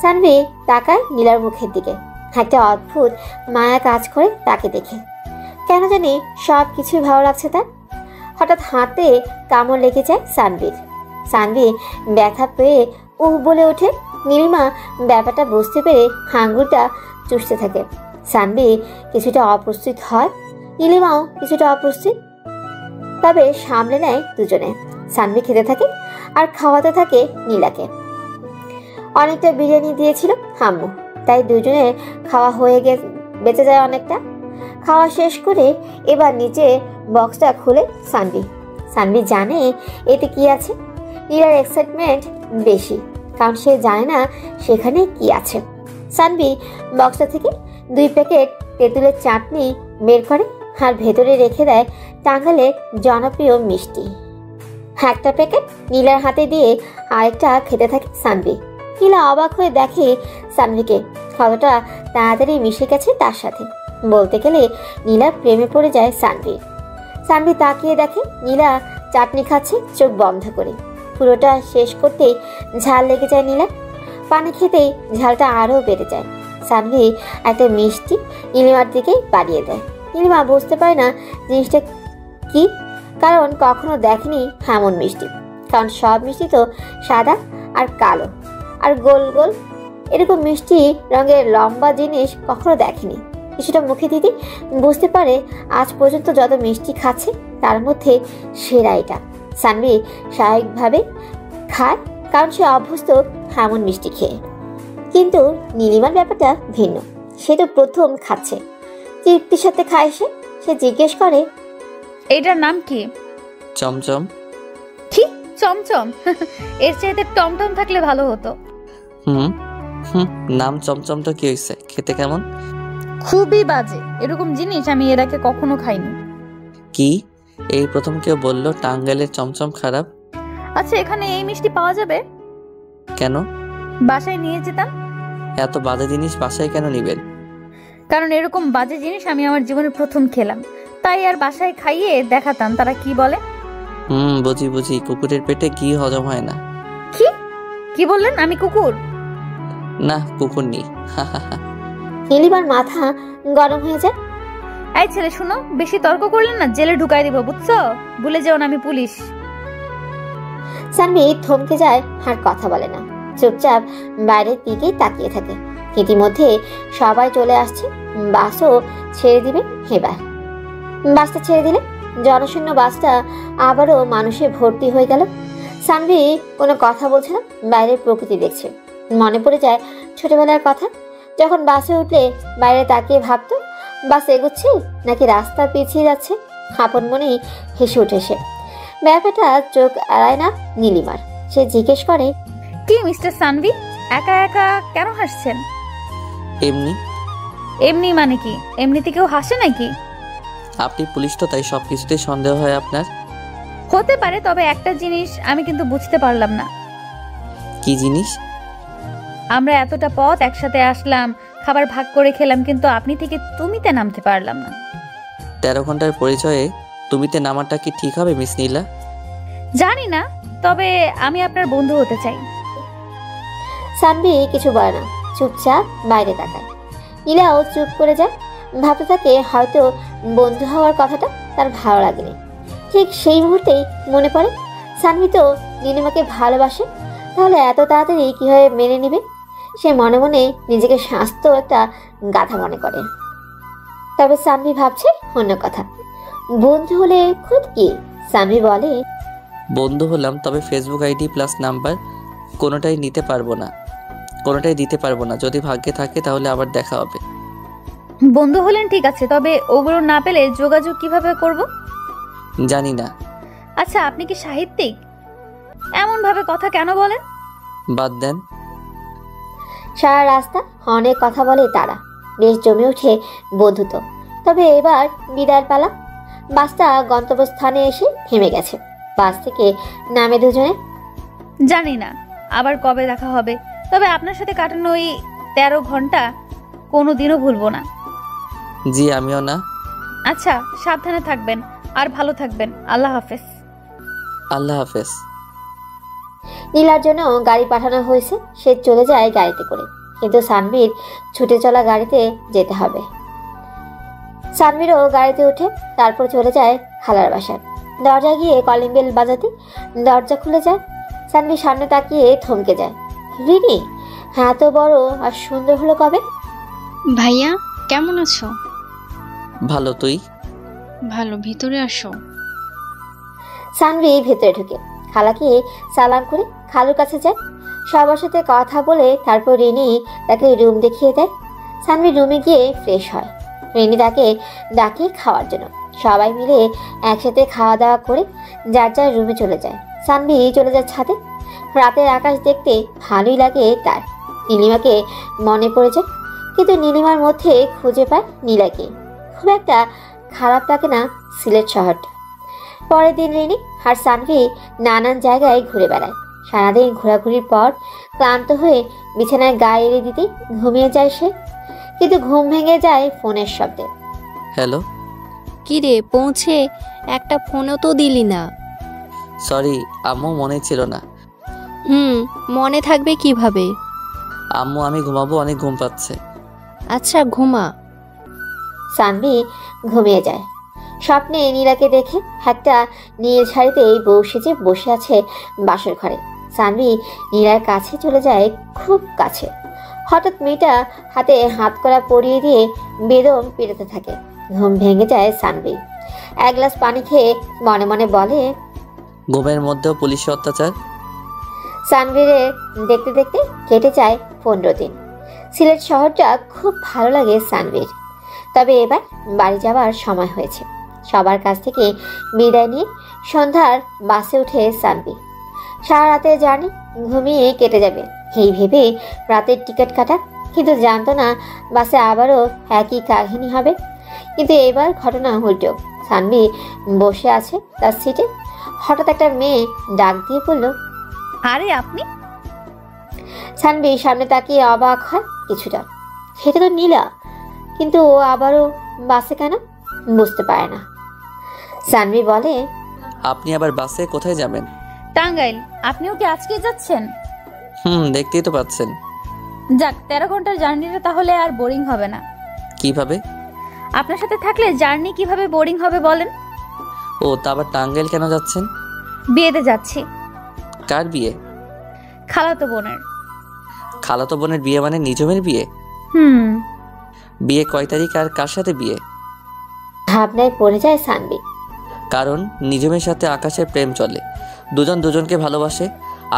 সানভি তাকায় নীলার মুখের দিকে। একটা অদ্ভুত মায়া কাজ করে তাকে দেখে। কেন জানি সব কিছুই ভালো লাগছে তার। হঠাৎ হাতে কামড় লেগে যায় সানভির। সানভি ব্যথা পেয়ে বলে ওঠে। নীলিমা ব্যাপারটা বুঝতে পেরে আঙুলটা চুষতে থাকে। সানভি কিছুটা অপ্রস্তুত হয়, নীলিমাও কিছুটা অপ্রস্তুত, তবে সামলে নেয় দুজনে। সানভি খেতে থাকে আর খাওয়াতে থাকে নীলাকে। অনেকটা বিরিয়ানি দিয়েছিল আম্মু, তাই দুজনের খাওয়া হয়ে বেঁচে যায় অনেকটা। খাওয়া শেষ করে এবার নিচে বক্সটা খুলে সানভি জানে এতে কি আছে। নীলার এক্সাইটমেন্ট বেশি, কারণ সে জানে না সেখানে কি আছে। সানভি বক্সটা থেকে 2 প্যাকেট তেঁতুলের চাটনি বের করে আর ভেতরে রেখে দেয় টাঙ্গালের জনপ্রিয় মিষ্টি। একটা প্যাকেট নীলার হাতে দিয়ে আরেকটা খেতে থাকে সানভি। নীলা অবাক হয়ে দেখে সানভিকে, কতটা তাড়াতাড়ি মিশে গেছে তার সাথে। বলতে গেলে নীলা প্রেমে পড়ে যায় সানভীর। সানভীর তাকিয়ে দেখে নীলা চাটনি খাচ্ছে চোখ বন্ধ করে। পুরোটা শেষ করতেই ঝাল লেগে যায় নীলা। পানি খেতেই ঝালটা আরও বেড়ে যায়। সানভি একটা মিষ্টি নীলিমার দিকে বাড়িয়ে দেয়। নীলিমা বুঝতে পারে না জিনিসটা কি, কারণ কখনো দেখেনি এমন মিষ্টি। কারণ সব মিষ্টি তো সাদা আর কালো আর গোল গোল, এরকম মিষ্টি রঙের লম্বা জিনিস কখনো দেখেনি। কিছুটা মুখে দিতে বুঝতে পারে আজ পর্যন্ত যত মিষ্টি খাচ্ছে তার মধ্যে সেরা এটা। সানভি স্বাভাবিকভাবে খায়, কারণ সে অভ্যস্ত এমন মিষ্টি খেয়ে। কিন্তু নীলিমার ব্যাপারটা ভিন্ন। সে তো প্রথম খাচ্ছে, তৃপ্তির সাথে খায়। সে জিজ্ঞেস করে, এটার নাম কি? চমচম। কি চমচম? এর চাইতে টমটম থাকলে ভালো হতো। হুম হুম, নাম চমচম তো কি হয়েছে? খেতে কেমন? খুবই বাজে, এরকম জিনিস আমি এর আগে কখনো খাইনি। কি এই প্রথম কেউ বললো টাঙ্গাইলের চমচম খারাপ? আচ্ছা, এখানে এই মিষ্টি পাওয়া যাবে? কেন? বাসায় নিয়ে যেতাম। এত বাজে জিনিস বাসায় কেন নিবেন? কারণ এরকম বাজে জিনিস আমি আমার জীবনে প্রথম খেলাম, তাই আর বাসায় খাইয়ে দেখাতাম তারা কি বলে। বুঝি বুঝি, কুকুরের পেটে ঘি হজম হয় না। কি কি বললেন? আমি কুকুর? না, কুকুর নেই। নীলিমার মাথা গরম হয়ে যায়। এই ছেলে শুনো, বেশি তর্ক করলেন না জেলে ঢুকাই দিব, বুঝছো? ভুলে যেও না আমি পুলিশ। সানভি থমকে যায় আর কথা বলে না, চুপচাপ বাইরের দিকে তাকিয়ে থাকে। ইতিমধ্যে সবাই চলে আসছে। বাসও ছেড়ে দিবে এবার। বাসটা ছেড়ে দিলে জনশূন্য বাসটা আবারও মানুষে ভর্তি হয়ে গেল। সানভি কোনো কথা বলছে না, বাইরের প্রকৃতি দেখছে। মনে পড়ে যায় ছোটবেলার কথা, যখন বাসে উঠলে বাইরে তাকিয়ে ভাবতো বাস এগোচ্ছে নাকি রাস্তা পিছিয়ে যাচ্ছে। আপন মনেই হেসে উঠে সে। ব্যাপারটা চোখ এড়ায় না নীলিমার। সে জিজ্ঞেস করে, কি মিস্টার সানভি, একা একা কেন হাসছেন? এমনি। এমনি মানে কি? এমনিতে কেউ হাসে নাকি? আপনি পুলিশ তো, তাই সবকিছুতেই সন্দেহ হয় আপনার। হতে পারে, তবে একটা জিনিস আমি কিন্তু বুঝতে পারলাম না। কি জিনিস? আমরা এতটা পথ একসাথে আসলাম, খাবার ভাগ করে খেলাম, কিন্তু আপনি থেকে তুমিতে নামতে পারলাম না। 13 ঘন্টার পরিচয়ে তুমিতে নামাটা কি ঠিক হবে মিস নীলা? জানি না, তবে আমি আপনার বন্ধু হতে চাই। সানভি কিছু বলে না, চুপচাপ বাইরে তাকায়। নীলাও চুপ করে যায়। ভাবতে থাকে হয়তো বন্ধু হওয়ার কথাটা তার ভালো লাগেনি। ঠিক সেই মুহূর্তেই মনে পড়ে সানভি তো নীলিমাকে ভালোবাসে, তাহলে এত তাড়াতাড়ি কিভাবে মেনে নিবে? সে মনে মনে নিজেকে স্বাস্থ্য একটা গাধা মনে করে। তবে সানভি ভাবছে অন্য কথা। বন্ধু হলে খুব কি? সানভি বলে, বন্ধু হলাম, তবে ফেসবুক আইডি প্লাস নাম্বার কোনোটাই দিতে পারবো না। যদি ভাগ্যে থাকে তাহলে আবার দেখা হবে। বন্ধু হলেন ঠিক আছে, তবে ওগুলো না পেলে যোগাযোগ কিভাবে করব? জানি না। আচ্ছা, আপনি কি সাহিত্যিক? এমন ভাবে কথা কেন বলেন? বাদ দেন। সারা রাস্তা অনেক কথা বলে তারা, বেশ জমে ওঠে বন্ধুত্ব। তবে এবার বিদায়ের পালা। বাসটা গন্তব্যস্থানে এসে থেমে গেছে। বাস থেকে নামে দুজনে। জানি না আবার কবে দেখা হবে, তবে আপনার সাথে কাটানো ওই 13 ঘন্টা কোনোদিনও ভুলবো না। জি আমিও না। আচ্ছা, সাবধানে থাকবেন আর ভালো থাকবেন। আল্লাহ হাফেজ। আল্লাহ হাফেজ। নীলার জন্য গাড়ি পাঠানো হয়েছে। সে চলে যায় গাড়িতে করে, কিন্তু সানভীর ছুটে চলা গাড়িতে যেতে হবে। সানভীরও গাড়িতে উঠে তারপর চলে যায় খালার বাসায়। দরজা গিয়ে কলিং বেল বাজাতে দরজা খুলে যায়। সানভীর সামনে তাকিয়ে থমকে যায়। রিনি এত বড় আর সুন্দর হলো কবে? ভাইয়া কেমন আছো? ভালো, তুই? ভালো, ভিতরে আসো। সানভি ভেতরে ঢুকে খালাকে সালাম করে খালুর কাছে যায়। সবার সাথে কথা বলে তারপর রিনি তাকে রুম দেখিয়ে দেয়। সানভি রুমে গিয়ে ফ্রেশ হয়। রিনি তাকে ডাকে খাওয়ার জন্য। সবাই মিলে একসাথে খাওয়া দাওয়া করে যার যার রুমে চলে যায়। সানভি চলে যায় ছাদে। রাতের আকাশ দেখতে ভালোই লাগে তার। নীলিমাকে মনে পড়ে যায়, কিন্তু নীলিমার মধ্যে খুঁজে পায় নীলাকে। খুব একটা খারাপ লাগে না সিলেট শহরটা। পরের দিন রিনি আর সানভি নানান জায়গায় ঘুরে বেড়ায়। সারাদিন ঘোরাঘুরির পর ক্লান্ত হয়ে বিছানায় গায়ে এড়ে দিতে ঘুমিয়ে যায় সে। কিন্তু ঘুম ভেঙে যায় ফোনের শব্দে। হ্যালো। কি রে, পৌঁছে একটা ফোনও তো দিলি না। সরি আম্মু, মনে ছিল না। মনে থাকবে কিভাবে? আম্মু আমি ঘুমাবো, অনেক ঘুম পাচ্ছে। আচ্ছা ঘুমা। সানভি ঘুমিয়ে যায়। স্বপ্নে নীলাকে দেখে একটা নীল শাড়িতে বউ সেজে বসে আছে বাসর ঘরে। সানভি নীলার কাছে চলে যায়, খুব কাছে। হঠাৎ মেয়েটা হাতে হাত করা পরিয়ে দিয়ে বেদম পেটাতে থাকে। ঘুম ভেঙে যায় সানভি। এক গ্লাস পানি খেয়ে মনে মনে বলে, ঘুমের মধ্যেও পুলিশের অত্যাচার। সানভীরে দেখতে দেখতে কেটে যায় 15 দিন। সিলেট শহরটা খুব ভালো লাগে সানভীর। তবে এবার বাড়ি যাওয়ার সময় হয়েছে। সবার কাছ থেকে বিদায় নিয়ে সন্ধ্যার বাসে উঠে সানভি। সারা রাতে জার্নি ঘুমিয়ে কেটে যাবে এই ভেবে রাতের টিকিট কাটা, কিন্তু জানতো না বাসে আবারও একই কাহিনী হবে। কিন্তু এবার ঘটনা উল্টো। সানভি বসে আছে তার সিটে। হঠাৎ একটা মেয়ে ডাক দিয়ে বলল, আরে আপনি? সানভি সামনে তাকিয়ে অবাক হয় কিছুটা। সেটা তো নীলা, কিন্তু ও আবারও বাসে কেন বুঝতে পারে না। সানভি বলে, আপনি আবার বাসে কোথায় যাবেন? টাঙ্গাইল। আপনিও কি আজকে যাচ্ছেন? দেখতেই তো পাচ্ছেন। যাক, 13 ঘন্টার জার্নিটা তাহলে আর বোরিং হবে না। কিভাবে? আপনার সাথে থাকলে জার্নি কিভাবে বোরিং হবে বলেন? ও, তা আবার টাঙ্গাইল কেন যাচ্ছেন? বিয়েতে যাচ্ছি। কার বিয়ে? খালাতো বোনের। খালাতো বোনের বিয়ে মানে নিজমের বিয়ে? বিয়ে কয় তারিখ আর কার সাথে বিয়ে? ভাবনায় পড়ে যায় সানভি। কারণ নিজমের সাথে আকাশের প্রেম চলে, দুজন দুজনকে ভালোবাসে।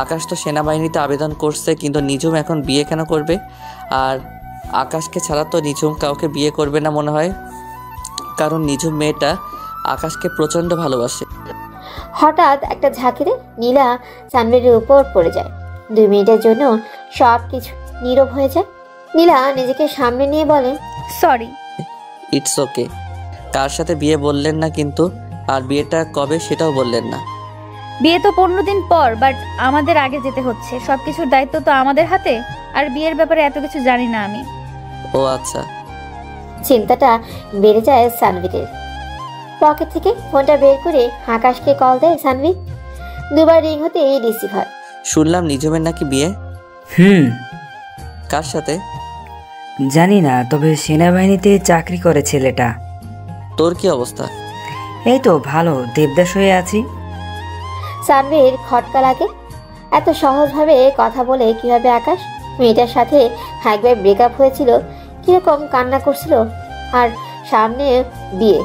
আকাশ তো সেনাবাহিনীতে আবেদন করছে, কিন্তু নিজম এখন বিয়ে কেন করবে? আর আকাশকে ছাড়া তো নিজম কাউকে বিয়ে করবে না মনে হয়, কারণ নিজম মেয়েটা আকাশকে প্রচণ্ড ভালোবাসে। হঠাৎ একটা ঝাঁকিরে নীলা সানভির উপর পড়ে যায়। 2 মিনিটের জন্য সব কিছু নীরব হয়ে যায়। নীলা নিজেকে সামনে নিয়ে বলে, সরি। It's okay. কার সাথে বিয়ে বললেন না কিন্তু, আর বিয়েটা কবে সেটাও বললেন না। বিয়ে তো 15 দিন পর, বাট আমাদের আগে যেতে হচ্ছে। সবকিছুর দায়িত্ব তো আমাদের হাতে, আর বিয়ের ব্যাপারে এত কিছু জানি না আমি। ও আচ্ছা। চিন্তাটা বেড়ে যায় সানভিরের। পকেট থেকে ফোনটা বের করে আকাশকে কল দেয় সানভি। 2 বার রিং হতে রিসিভ হয়। শুনলাম নিজমের নাকি বিয়ে। কার সাথে? জানি না, তবে সেনাবাহিনীতে চাকরি করে ছেলেটা। তোর কি অবস্থা? এই তো ভালো, দেবদাস হয়ে আছি। সানভির খটকা লাগে। এত সহজভাবে কথা বলে কিভাবে আকাশ? মেয়েটার সাথে একবার ব্রেকআপ হয়েছিল, কিরকম কান্না করছিল, আর সামনে বিয়ে।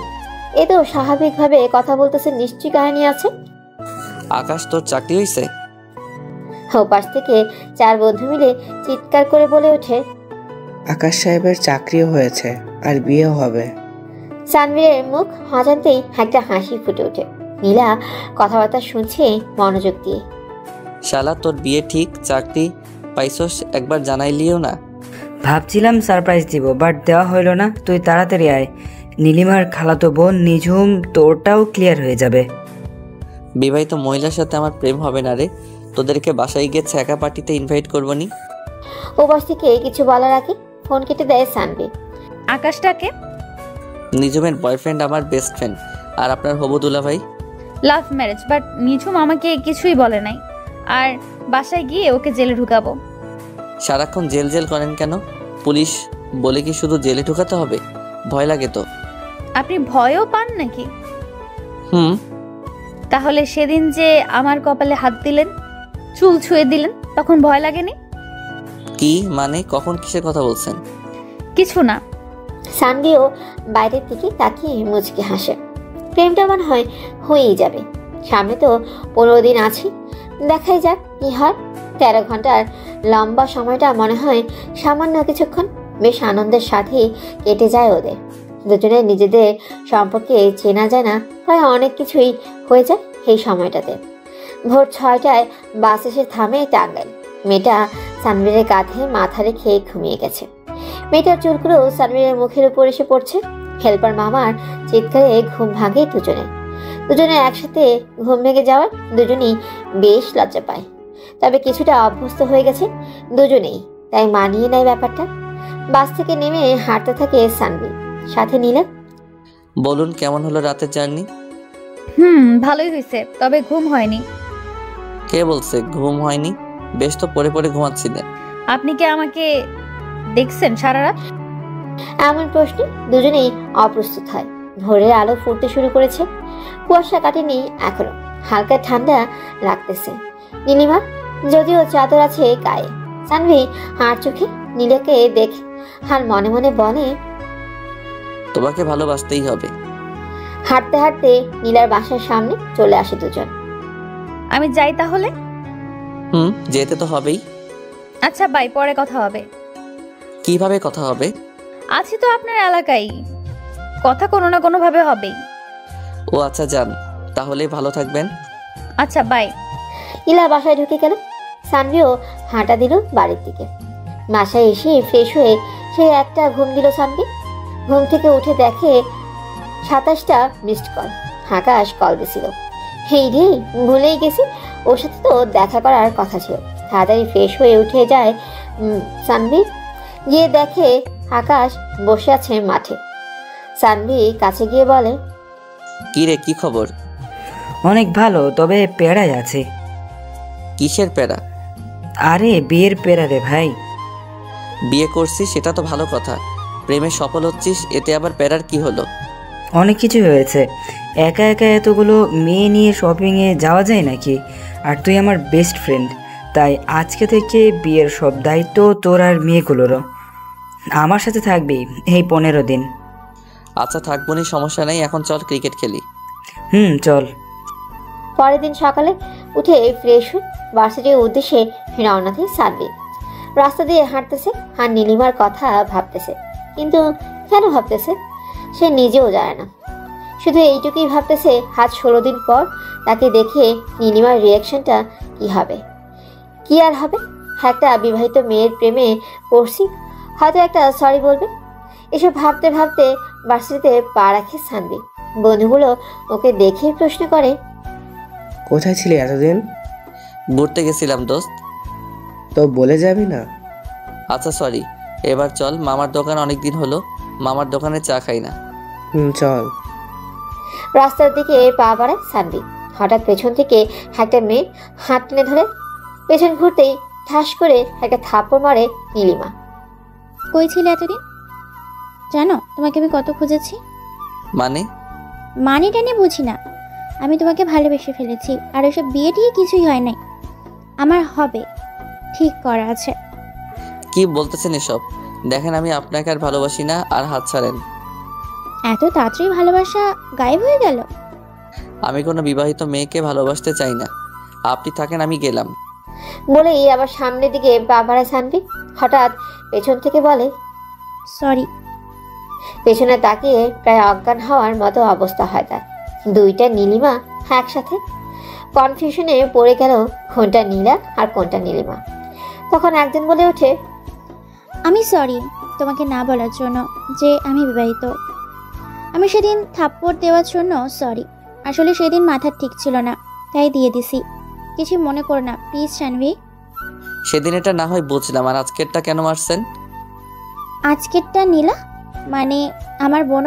এ তো স্বাভাবিকভাবে কথা বলতেছে, নিশ্চয়ই কাহিনী আছে। আকাশ তোর চাকরি হয়েছে? ওপাশ থেকে 4 বন্ধু মিলে চিৎকার করে বলে ওঠে, আকাশ সাহেবের চাকরিও হয়েছে আর বিয়েও হবে। সানভীরের মুখ হাজাতেই একটা হাসি ফুটে ওঠে। নীলা কথাবার্তা শুনছে মনোযোগ দিয়ে। শালা তোর বিয়ে ঠিক, চাকরি পাইছস, একবার জানাইলিও না? ভাবছিলাম সারপ্রাইজ দিব, বাট দেওয়া হইল না। তুই তাড়াতাড়ি আয়, নীলিমার খালাতো বোন নিঝুম তোরটাও ক্লিয়ার হয়ে যাবে। বিবাহিত মহিলার সাথে আমার প্রেম হবে না রে। তোদেরকে বাসায় গিয়ে ছ্যাঁকা পার্টিতে ইনভাইট করবো নি। ওপাশ থেকে কিছু বলার আগে ফোন কেটে দেয় সানভি। আকাশটাকে? নিজমের বয়ফ্রেন্ড আমার বেস্ট ফ্রেন্ড, আর আপনার হবু দুলাভাই। লাভ ম্যারেজ, বাট নিঝুম আমাকে কিছুই বলে নাই। আর বাসায় গিয়ে ওকে জেলে ঢুকাবো। সারাক্ষণ জেল জেল করেন কেন? পুলিশ বলে কি শুধু জেলে ঢুকাতে হবে? ভয় লাগে তো। আপনি ভয়ও পান নাকি? তাহলে সেদিন যে আমার কপালে হাত দিলেন, চুল ছুঁয়ে দিলেন, তখন ভয় লাগেনি? কি মানে? কখন কিসের কথা বলছেন? কিছু না। সানভিও বাইরের দিকে তাকিয়ে মুচকি হাসে। প্রেমটা মনে হয় হয়েই যাবে। সামনে তো 15 দিন আছে, দেখাই যাক কি হয়। 13 ঘন্টার লম্বা সময়টা মনে হয় সামান্য কিছুক্ষণ। বেশ আনন্দের সাথে কেটে যায় ওদের। দুজনে নিজেদের সম্পর্কে চেনা জানা প্রায় অনেক কিছুই হয়ে যায় এই সময়টাতে। ভোর 6টায় বাস এসে থামে টাঙ্গাইল। মেয়েটা সানভীরের কাঁধে মাথা রেখে ঘুমিয়ে গেছে। মেয়েটার চুলগুলো সানভীরের মুখের উপর এসে পড়ছে। হেল্পার মামার চিৎকারে ঘুম ভাঙে দুজনে একসাথে ঘুম ভেঙে যাওয়ার দুজনেই বেশ লজ্জা পায়। তবে কিছুটা অভ্যস্ত হয়ে গেছে দুজনেই, তাই মানিয়ে নেয় ব্যাপারটা। বাস থেকে নেমে হাঁটতে থাকে সানভি, সাথে নীলা। বলুন কেমন হলো রাতের জার্নি? ভালোই হয়েছে, তবে ঘুম হয়নি। কে বলছে ঘুম হয়নি? বেশ তো পড়ে পড়ে ঘুমাচ্ছিলেন। আপনি কি আমাকে দেখছেন সারা রাত? এমন প্রশ্নে দুজনেই অপ্রস্তুত হয়। ভোরের আলো ফুটতে শুরু করেছে, কুয়াশা কাটেনি এখনো, হালকা ঠান্ডা লাগতেছে। নীলিমা যদিও চাদর আছে গায়ে। সানভি হাড় চোখে নীলাকে দেখে আর মনে মনে বলে, তোমাকে ভালোবাসতেই হবে। হাঁটতে হাঁটতে নীলার বাসার সামনে চলে আসে দুজন। আমি যাই তাহলে? যেতে তো হবেই। আচ্ছা বাই, পরে কথা হবে। কিভাবে কথা হবে? আছি তো আপনার এলাকায়, কথা কোনো না কোনো ভাবে হবেই। ও আচ্ছা, যান তাহলে, ভালো থাকবেন। আচ্ছা বাই। নীলা বাসায় ঢুকে গেল। সানভিও হাঁটা দিল বাড়ির দিকে। বাসায় এসে ফ্রেশ হয়ে সে একটা ঘুম দিল সানভি। ঘুম থেকে উঠে দেখে 27টা মিসড কল। আকাশ কল দিছিল। হেই রে, ভুলেই গেছি, ওর সাথে তো দেখা করার কথা ছিল। তাড়াতাড়ি ফ্রেশ হয়ে উঠে যায় সানভি। গিয়ে দেখে আকাশ বসে আছে মাঠে। সানভি কাছে গিয়ে বলে, কি রে, কি খবর? অনেক ভালো, তবে প্যারায় আছে। কিসের প্যারা? আরে বিয়ের প্যারা রে ভাই। বিয়ে করছিস সেটা তো ভালো কথা, প্রেমে সফল হচ্ছিস, এতে আবার প্যারার কি হলো? অনেক কিছু হয়েছে। একা একা এতগুলো মেয়ে নিয়ে শপিংয়ে যাওয়া যায় নাকি? আর তুই আমার বেস্ট ফ্রেন্ড, তাই আজকে থেকে বিয়ের সব দায়িত্ব তোর আর মেয়েগুলোরও। আমার সাথে থাকবি এই 15 দিন। আচ্ছা থাকবো নি, সমস্যা নেই, এখন চল ক্রিকেট খেলি। চল। পরের দিন সকালে উঠে ফ্রেশ হয়ে ভার্সিটির উদ্দেশ্যে রওনা দেয় সানভি। রাস্তা দিয়ে হাঁটতেছে আর নীলিমার কথা ভাবতেছে, কিন্তু কেন ভাবতেছে সে নিজেও জানে না। শুধু এইটুকুই ভাবতেছে, আজ 16 দিন পর তাকে দেখে নীলিমার রিয়াকশনটা কি হবে। কি আর হবে, একটা বিবাহিত মেয়ের প্রেমে পড়ছি, হয়তো একটা সরি বলবে। এসব ভাবতে ভাবতে ভার্সিটিতে পা রাখে সানভি। বন্ধুগুলো ওকে দেখেই প্রশ্ন করে, কোথায় ছিলি এতদিন? ঘুরতে গেছিলাম দোস্ত। তো বলে যাবি না? আচ্ছা সরি, এবার চল, মামার দোকান অনেকদিন হলো, মামার দোকানে চা খাই না। চল। রাস্তার দিকে পা বাড়ায় সানভি। হঠাৎ পেছন থেকে একটা মেয়ে হাত টেনে ধরে। পেছন ঘুরতেই ঠাস করে একটা থাপ্পড় মারে নীলিমা। কই ছিলে এতদিন? জানো তোমাকে আমি কত খুঁজেছি। মানে টানে বুঝি না, আমি তোমাকে ভালোবেসে ফেলেছি, আর ওইসব বিয়ে টিয়ে কিছুই হয় নাই, আমার হবে, ঠিক করা আছে। কি বলতেছেন এসব? দেখেন আমি আপনাকে আর ভালোবাসি না, আর হাত ছাড়েন। এত তাড়াতাড়ি ভালোবাসা গায়েব হয়ে গেল? আমি কোনো বিবাহিত মেয়েকে ভালোবাসতে চাই না, আপনি থাকেন, আমি গেলাম। বলেই আবার সামনের দিকে পা বাড়ায় সানভি। হঠাৎ পেছন থেকে বলে, সরি। পেছনে তাকিয়ে প্রায় অজ্ঞান হওয়ার মতো অবস্থা হয় তার। দুইটা নীলিমা একসাথে। কনফিউশনে পড়ে গেল কোনটা নীলা আর কোনটা নীলিমা। তখন একজন বলে ওঠে, আমি সরি তোমাকে না বলার জন্য যে আমি বিবাহিত। আমি সেদিন থাপ্পড় দেওয়ার জন্য সরি, আসলে সেদিন মাথা ঠিক ছিল না, তাই দিয়ে দিছি, কিছু মনে করো না প্লিজ সানভি। সেদিন এটা না হয় বুঝলাম, আর আজকেরটা কেন মারছেন? আজকেরটা নীলা মানে আমার বোন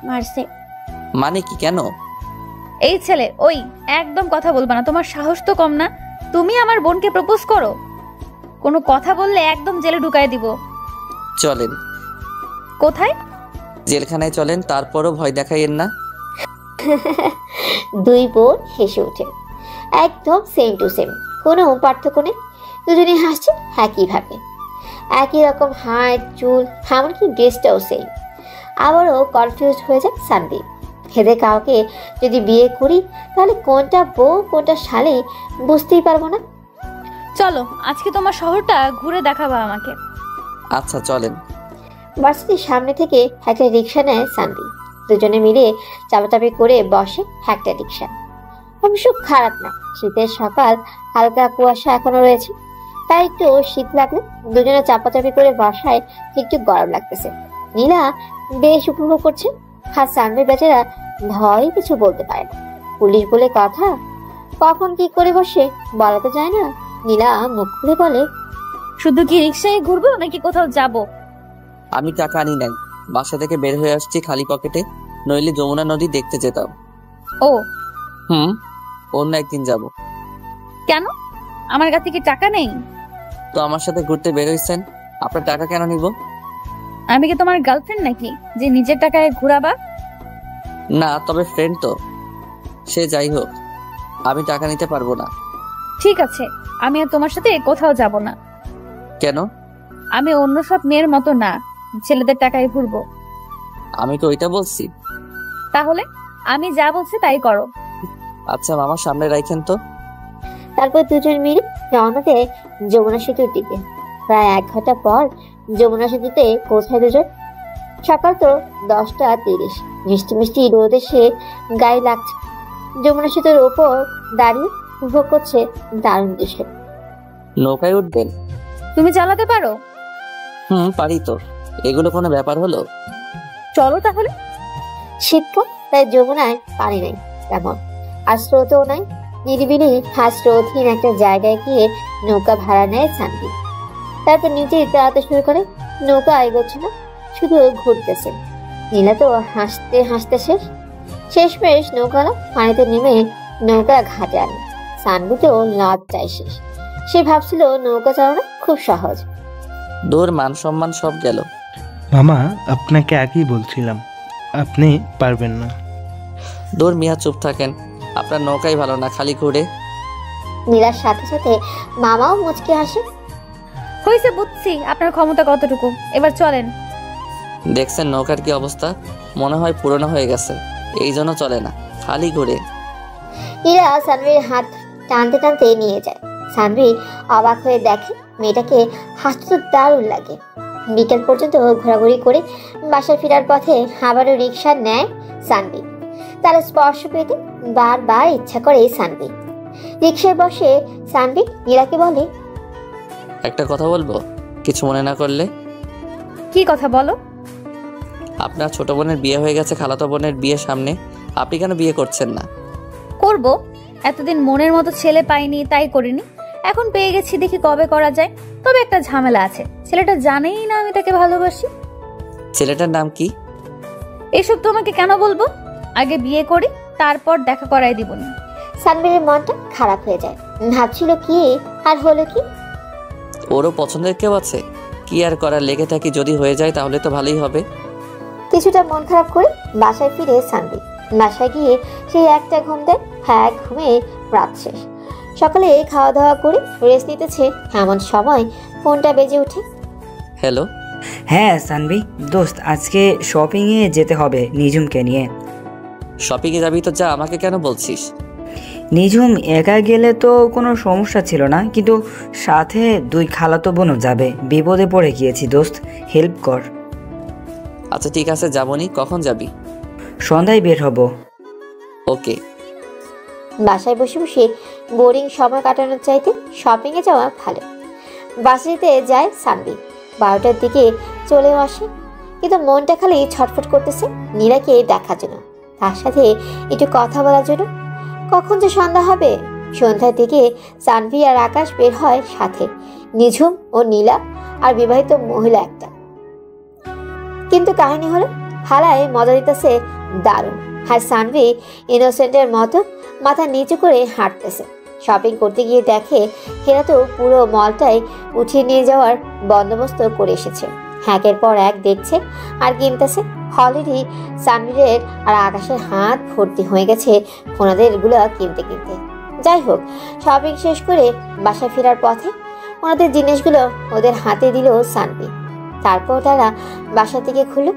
মারছে। মানে কি, কেন? এই ছেলে, ওই একদম কথা বলবা না, তোমার সাহস তো কম না। তুমি আমার বোনকে প্রপোজ করো? কোনো কথা বললে একদম জেলে ঢুকায় দিব। চলেন। কোথায়? জেলখানায় চলেন, তারপরও ভয় দেখাইয়েন না। দুই বোন হেসে ওঠে, একদম সেম টু সেম, কোনো পার্থক্য নেই। দুজনে হাসছে একইভাবে, একই রকম হাত, চুল, এমনকি ড্রেসটাও সেম। আবারও কনফিউজ হয়ে যায় সানভি। এদের কাউকে যদি বিয়ে করি তাহলে কোনটা বউ কোনটা শালি বুঝতেই পারবো না। চলো আজকে তোমার শহরটা ঘুরে দেখাবা আমাকে। আচ্ছা চলেন। ভার্সিটির সামনে থেকে একটা রিক্সা নেয় সানভি। দুজনে মিলে চাপাচাপি করে বসে একটা রিক্সা। অবশ্য খারাপ না, শীতের সকাল, হালকা কুয়াশা এখনো রয়েছে, তাই একটু শীত লাগলে দুজনে চাপাচাপি করে বসায় একটু গরম লাগতেছে। নীলা বেশ উপভোগ করছে, আর সানভি বেচারা ভয় কিছু বলতে পারে না। পুলিশ বলে কথা, কখন কি করে বসে বলা তো যায় না। নীলা মুখ খুলে বলে, শুধু কি রিক্সায় ঘুরবো নাকি কোথাও যাব? আমি টাকা আনি নাই, বাসা থেকে বের হয়ে আসছি খালি পকেটে, নইলে যমুনা নদী দেখতে যেতাম। ও অন্য একদিন যাব। কেন? আমার কাছে কি টাকা নেই? তো আমার সাথে ঘুরতে বের হইছেন, আপনার টাকা কেন নিব? আমি কি তোমার গার্লফ্রেন্ড নাকি যে নিজের টাকায় ঘোরাবা? না, তবে ফ্রেন্ড তো। সে যাই হোক, আমি টাকা নিতে পারবো না। ঠিক আছে, আমি আর তোমার সাথে কোথাও যাব না। কেন? আমি অন্য সব মেয়ের মতো না, ছেলেদের টাকায় ঘুরবো। আমি তো ওইটা বলছি। তাহলে আমি যা বলছি তাই করো। আচ্ছা মামা, সামনে রাখেন তো। তারপর দুজন মিলে রওনা দেয় যমুনা সেতুর দিকে। প্রায় 1 ঘন্টা পর যমুনা সেতুতে পৌঁছায় দুজন। সকাল তো 10টা 30। মিষ্টি মিষ্টি রোদ এসে গায়ে লাগছে। যমুনা সেতুর ওপর দাঁড়িয়ে উপভোগ করছে দারুণ দৃশ্য। নৌকায় উঠবেন? তুমি চালাতে পারো? পারি তো। এগুলো কোনো ব্যাপার হলো? চলো তাহলে। শীতকাল, তাই যমুনায় পানি নাই তেমন, আর স্রোতও নাই। নিরিবিলি আর স্রোতহীন একটা জায়গায় গিয়ে নৌকা ভাড়া নেয় সানভি। তারপর নিজেই চালাতে শুরু করে। নৌকা এগোচ্ছে না, শুধু ঘুরতেছে। নীলা তো হাসতে হাসতে শেষমেশ নৌকালা পানিতে নেমে নৌকা ঘাটে আনে। সানভি তো লজ্জায় শেষ। সে ভাবছিল নৌকা চালানো খুব সহজ। দূর, মান সম্মান সব গেল। মামা, আপনাকে আগেই বলছিলাম আপনি পারবেন না। দূর মিয়া, চুপ থাকেন। আপনার নৌকাই ভালো না, খালি ঘুরে। নীলার সাথে সাথে মামাও মুচকে হাসে। হয়েছে, বুঝছি আপনার ক্ষমতা কতটুকু। এবার চলেন। দেখছেন নৌকার কি অবস্থা? মনে হয় পুরনো হয়ে গেছে, এই জন্য চলে না, খালি ঘুরে। নীলা সানভির হাত টানতে টানতে নিয়ে যায়। সানভি অবাক হয়ে দেখে মেয়েটাকে হাসতে তো দারুণ লাগে। বিকেল পর্যন্ত ঘোরাঘুরি করে বাসায় ফেরার পথে আবারও রিক্সা নেয় সানভি। তার স্পর্শ পেতে বারবার ইচ্ছা করে সানভি। রিক্সায় বসে সানভি নীলাকে বলে, একটা কথা বলবো, কিছু মনে না করলে? কি কথা বলো? আপনার ছোট বোনের বিয়ে হয়ে গেছে, খালাতো বোনের বিয়ে সামনে, আপনি কেন বিয়ে করছেন না? করব, এতদিন মনের মতো ছেলে পাইনি তাই করিনি। এখন পেয়ে গেছি, দেখি কবে করা যায়। তবে একটা ঝামেলা আছে, ছেলেটা জানেই না আমি তাকে ভালোবাসি। ছেলেটার নাম কি? এসব তোমাকে কেন বলবো? আগে বিয়ে করি, তারপর দেখা করাই দিব না। সানভির মনটা খারাপ হয়ে যায়। ভাবছিল কি আর হলো কি। ওরও পছন্দের কেউ আছে, কি আর করার, লেগে থাকি। যদি হয়ে যায় তাহলে তো ভালোই হবে। কিছুটা মন খারাপ করে বাসায় ফিরে সানভি। বাসায় গিয়ে সেই একটা ঘুম দেয়। হ্যাঁ, ঘুমে রাত শেষ। সকালে খাওয়া দাওয়া করে রেস্ট নিতেছে, এমন সময় ফোনটা বেজে ওঠে। হ্যালো। হ্যাঁ সানভি, দোস্ত আজকে শপিংয়ে যেতে হবে নিঝুমকে নিয়ে। শপিংয়ে যাবি তো যা, আমাকে কেন বলছিস? নিঝুম একা গেলে তো কোনো সমস্যা ছিল না, কিন্তু সাথে 2 খালাতো বোনও যাবে। বিপদে পড়ে গিয়েছি দোস্ত, হেল্প কর। আচ্ছা ঠিক আছে, যাবনি। কখন যাবি? সন্ধ্যায় বের হব। ওকে। বাসায় বসে বসে বোরিং সময় কাটানোর চাইতে শপিংয়ে যাওয়া ভালো। বাসাতে যায় সানভি। 12টার দিকে চলেও আসে, কিন্তু মনটা খালি ছটফট করতেছে নীলাকে দেখার জন্য, তার সাথে একটু কথা বলার জন্য। কখন যে সন্ধ্যা হবে। সন্ধ্যার দিকে সানভি আর আকাশ বের হয় সাথে, নিঝুম ও নীলা আর বিবাহিত মহিলা একটা। কিন্তু কাহিনী হলো হালায় মজা দিতেছে দারুণ, আর সানভি ইনোসেন্টের মতো মাথা নিচু করে হাঁটতেছে। শপিং করতে গিয়ে দেখে হেরা তো পুরো মলটাই উঠিয়ে নিয়ে যাওয়ার বন্দোবস্ত করে এসেছে। একের পর এক দেখছে আর কিনতেছে। অলরেডি সানভিরের আর আকাশের হাত ভর্তি হয়ে গেছে ওনাদের এগুলো কিনতে কিনতে। যাই হোক, শপিং শেষ করে বাসায় ফেরার পথে ওনাদের জিনিসগুলো ওদের হাতে দিল সানভি। তারপর তারা বাসা থেকে খুলল।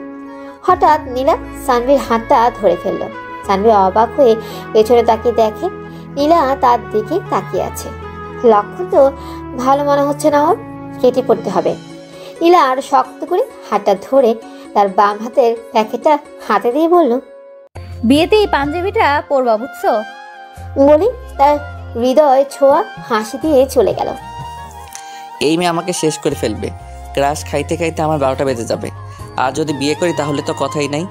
হঠাৎ নীলা সানভির হাতটা ধরে ফেলল। সানভি অবাক হয়ে পেছনে তাকিয়ে দেখে নীলা তার দিকে তাকিয়ে আছে। লক্ষণ তো ভালো মনে হচ্ছে না, ওর কেটে পড়তে হবে। নীলা আর শক্ত করে হাতটা ধরে তার বাম হাতের প্যাকেটটা হাতে দিয়ে বলল, বিয়েতে এই পাঞ্জাবিটা পরবা, বুঝছো? বলি তার হৃদয় ছোঁয়া হাসি দিয়ে চলে গেল। এই মেয়ে আমাকে শেষ করে ফেলবে। ক্রাশ খাইতে খাইতে আমার 12টা বেজে যাবে। আর যদি বিয়ে করি তাহলে তো কথাই নাই।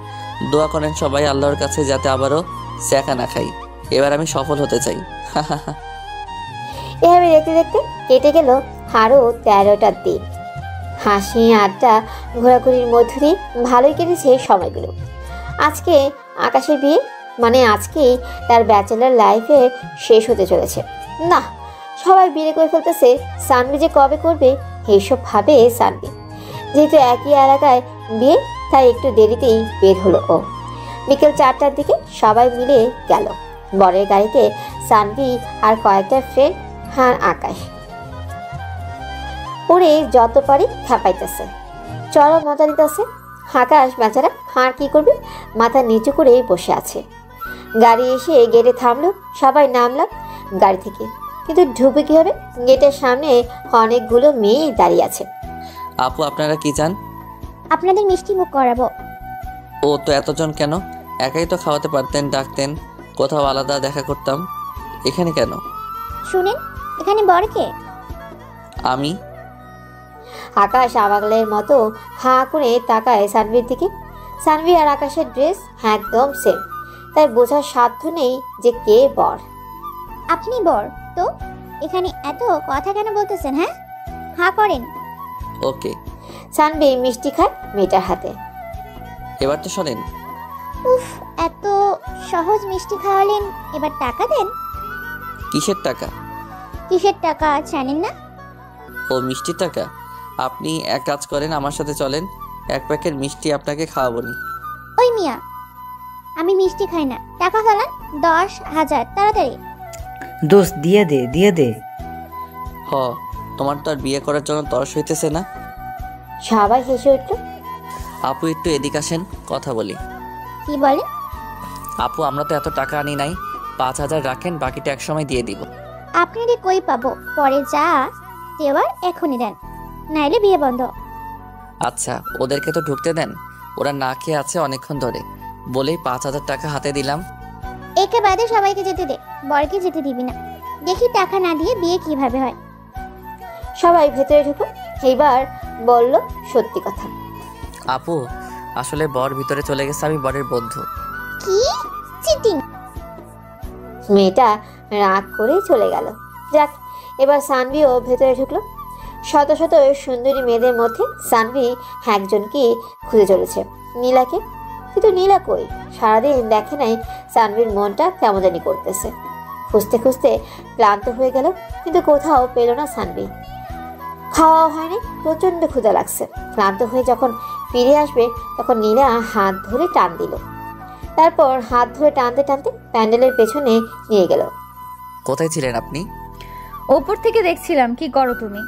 দোয়া করেন সবাই আল্লাহর কাছে যাতে আবারও স্যাকা না খাই। এবার আমি সফল হতে চাই। এভাবে দেখতে দেখতে কেটে গেল আরো 13টা দিন। হাসি আড্ডা ঘোরাঘুরির মধ্য দিয়ে ভালোই কেটেছে সময়গুলো। আজকে আকাশের বিয়ে, মানে আজকেই তার ব্যাচেলার লাইফে শেষ হতে চলেছে। না, সবাই বিয়ে করে ফেলতেছে, সানভি যে কবে করবে এইসব ভাবে সানভি। যেহেতু একই এলাকায় বিয়ে, তাই একটু দেরিতেই বের হলো ও। বিকেল 4টার দিকে সবাই মিলে গেল বরের গাড়িতে। সানভি আর কয়েকটা ফ্রেন্ড আর আকাশ। ওরে যত পারি খেপাইতেছে, চরম মজা দিতেছে। আকাশ বেচারা হার কি করবে, মাথা নিচু করে বসে আছে। গাড়ি এসে গেটে থামলো, সবাই নামলাম গাড়ি থেকে। কিন্তু ঢুকবে কি হবে? গেটের সামনে অনেকগুলো মেয়ে দাঁড়িয়ে আছে। আপু আপনারা কি চান? আপনাদের মিষ্টি মুখ করাবো। ও তো এতজন কেন? একাই তো খাওয়াতে পারতেন, ডাকতেন, কোথাও আলাদা দেখা করতাম। এখানে কেন? শুনেন, এখানে বর কে? আমি। আকাশ আবাগলের মতো হাঁ করে তাকায় সানভির দিকে। সানভি আর আকাশের ড্রেস একদম সেম, তাই বোঝার সাধ্য নেই যে কে বর। আপনি বর তো এখানে এত কথা কেন বলতেছেন? হ্যাঁ, হাঁ করেন। ওকে। সানভি মিষ্টি খায় মেয়েটার হাতে। এবার তো শোনেন। উফ, এত সহজ মিষ্টি খাওয়ালেন, এবার টাকা দেন। কিসের টাকা? কিসের টাকা জানেন না? ও মিষ্টির টাকা। আপনি এক কাজ করেন, আমার সাথে চলেন, এক প্যাকেট মিষ্টি আপনাকে খাওয়াবনি। ওই মিয়া, আমি মিষ্টি খাই না, টাকা ফেলান 10,000 তাড়াতাড়ি। দোস্ত দিয়ে দে, দিয়ে দে। হ, তোমার তো আর বিয়ে করার জন্য তরস হইতেছে না। সবাই হেসে উঠল। আপু একটু এদিক আসেন, কথা বলি। কি বলে? আপু আমরা তো এত টাকা আনি নাই, 5,000 রাখেন, বাকিটা এক সময় দিয়ে দিব। আপনারে কই পাবো, পরে যা দেওয়ার এখনই দেন, নাইলে বিয়ে বন্ধ। আচ্ছা, ওদেরকে তো ঢুকতে দেন, ওরা না খেয়ে আছে অনেকক্ষণ ধরে, বলেই 5,000 টাকা হাতে দিলাম। একে বাদে সবাইকে যেতে দে, বরকে যেতে দিবি না। দেখি টাকা না দিয়ে বিয়ে কিভাবে হয়। সবাই ভেতরে ঢুকলো। এইবার বলল সত্যি কথা। আপু আসলে বর ভিতরে চলে গেছে, আমি বরের বন্ধু। কি চিটিং! মেয়েটা রাগ করে চলে গেল। যাক, এবার সানভিও ভেতরে ঢুকলো। শত শত সুন্দরী মেয়েদের মধ্যে সানভি একজনকে খুঁজে চলেছে, নীলাকে। কিন্তু নীলা কই? সারাদিন দেখে নাই সানভির মনটা কেমন জানি করতেছে। খুঁজতে খুঁজতে ক্লান্ত হয়ে গেল, কিন্তু কোথাও পেল না সানভি। খাওয়া হয়নি, প্রচণ্ড ক্ষুধা লাগছে। ক্লান্ত হয়ে যখন ফিরে আসবে তখন নীলা হাত ধরে টান দিল। তারপর হাত ধরে টানতে টানতে প্যান্ডেলের পেছনে নিয়ে গেল। কোথায় ছিলেন আপনি? ওপর থেকে দেখছিলাম। কি করো তুমি?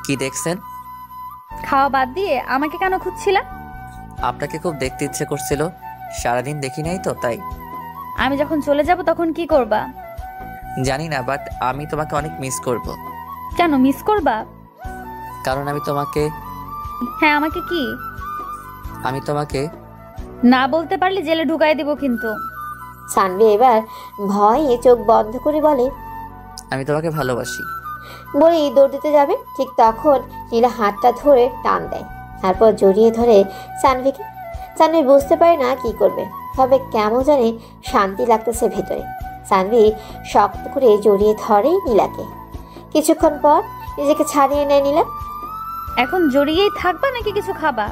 কি দেখছেন? খাওয়া বাদ দিয়ে আমাকে কেন খুঁজছিলা? আপনাকে খুব দেখতে ইচ্ছে করছিল, সারাদিন দেখি নাই তো তাই। আমি যখন চলে যাব তখন কি করবা? জানি না, বাট আমি তোমাকে অনেক মিস করব। কেন মিস করবা? কারণ আমি তোমাকে। হ্যাঁ, আমাকে কি? আমি তোমাকে না বলতে পারলে জেলে ঢুকাই দিব কিন্তু। সানভি এবার ভয়ে চোখ বন্ধ করে বলে, আমি তোমাকে ভালোবাসি। বলেই দৌড় দিতে যাবে, ঠিক তখন নীলা হাতটা ধরে টান দেয়। তারপর জড়িয়ে ধরে সানভিকে। সানভি বুঝতে পারে না কি করবে, তবে কেমন জানি শান্তি লাগতেছে ভেতরে। সানভি শক্ত করে জড়িয়ে ধরে নীলাকে। কিছুক্ষণ পর নিজেকে ছাড়িয়ে নেয় নীলা। এখন জড়িয়েই থাকবা নাকি কিছু খাবা?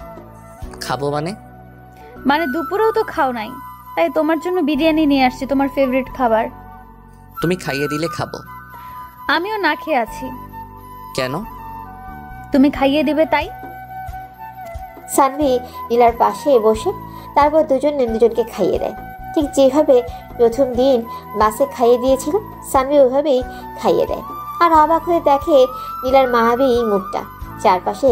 খাবো মানে? মানে দুপুরেও তো খাও নাই, তাই তোমার জন্য বিরিয়ানি নিয়ে আসছি, তোমার ফেভারিট খাবার। তুমি খাইয়ে দিলে খাবো। আমিও না খেয়ে আছি। কেন? তুমি খাইয়ে দিবে তাই। সানভি নীলার পাশে বসে তারপর দুজনে দুজনকে খাইয়ে দেয়। ঠিক যেভাবে প্রথম দিন বাসে খাইয়ে দিয়েছিল, সানভি ওইভাবেই খাইয়ে দেয়। আর অবাক হয়ে দেখে নীলার মায়াবী মুখটা। চারপাশে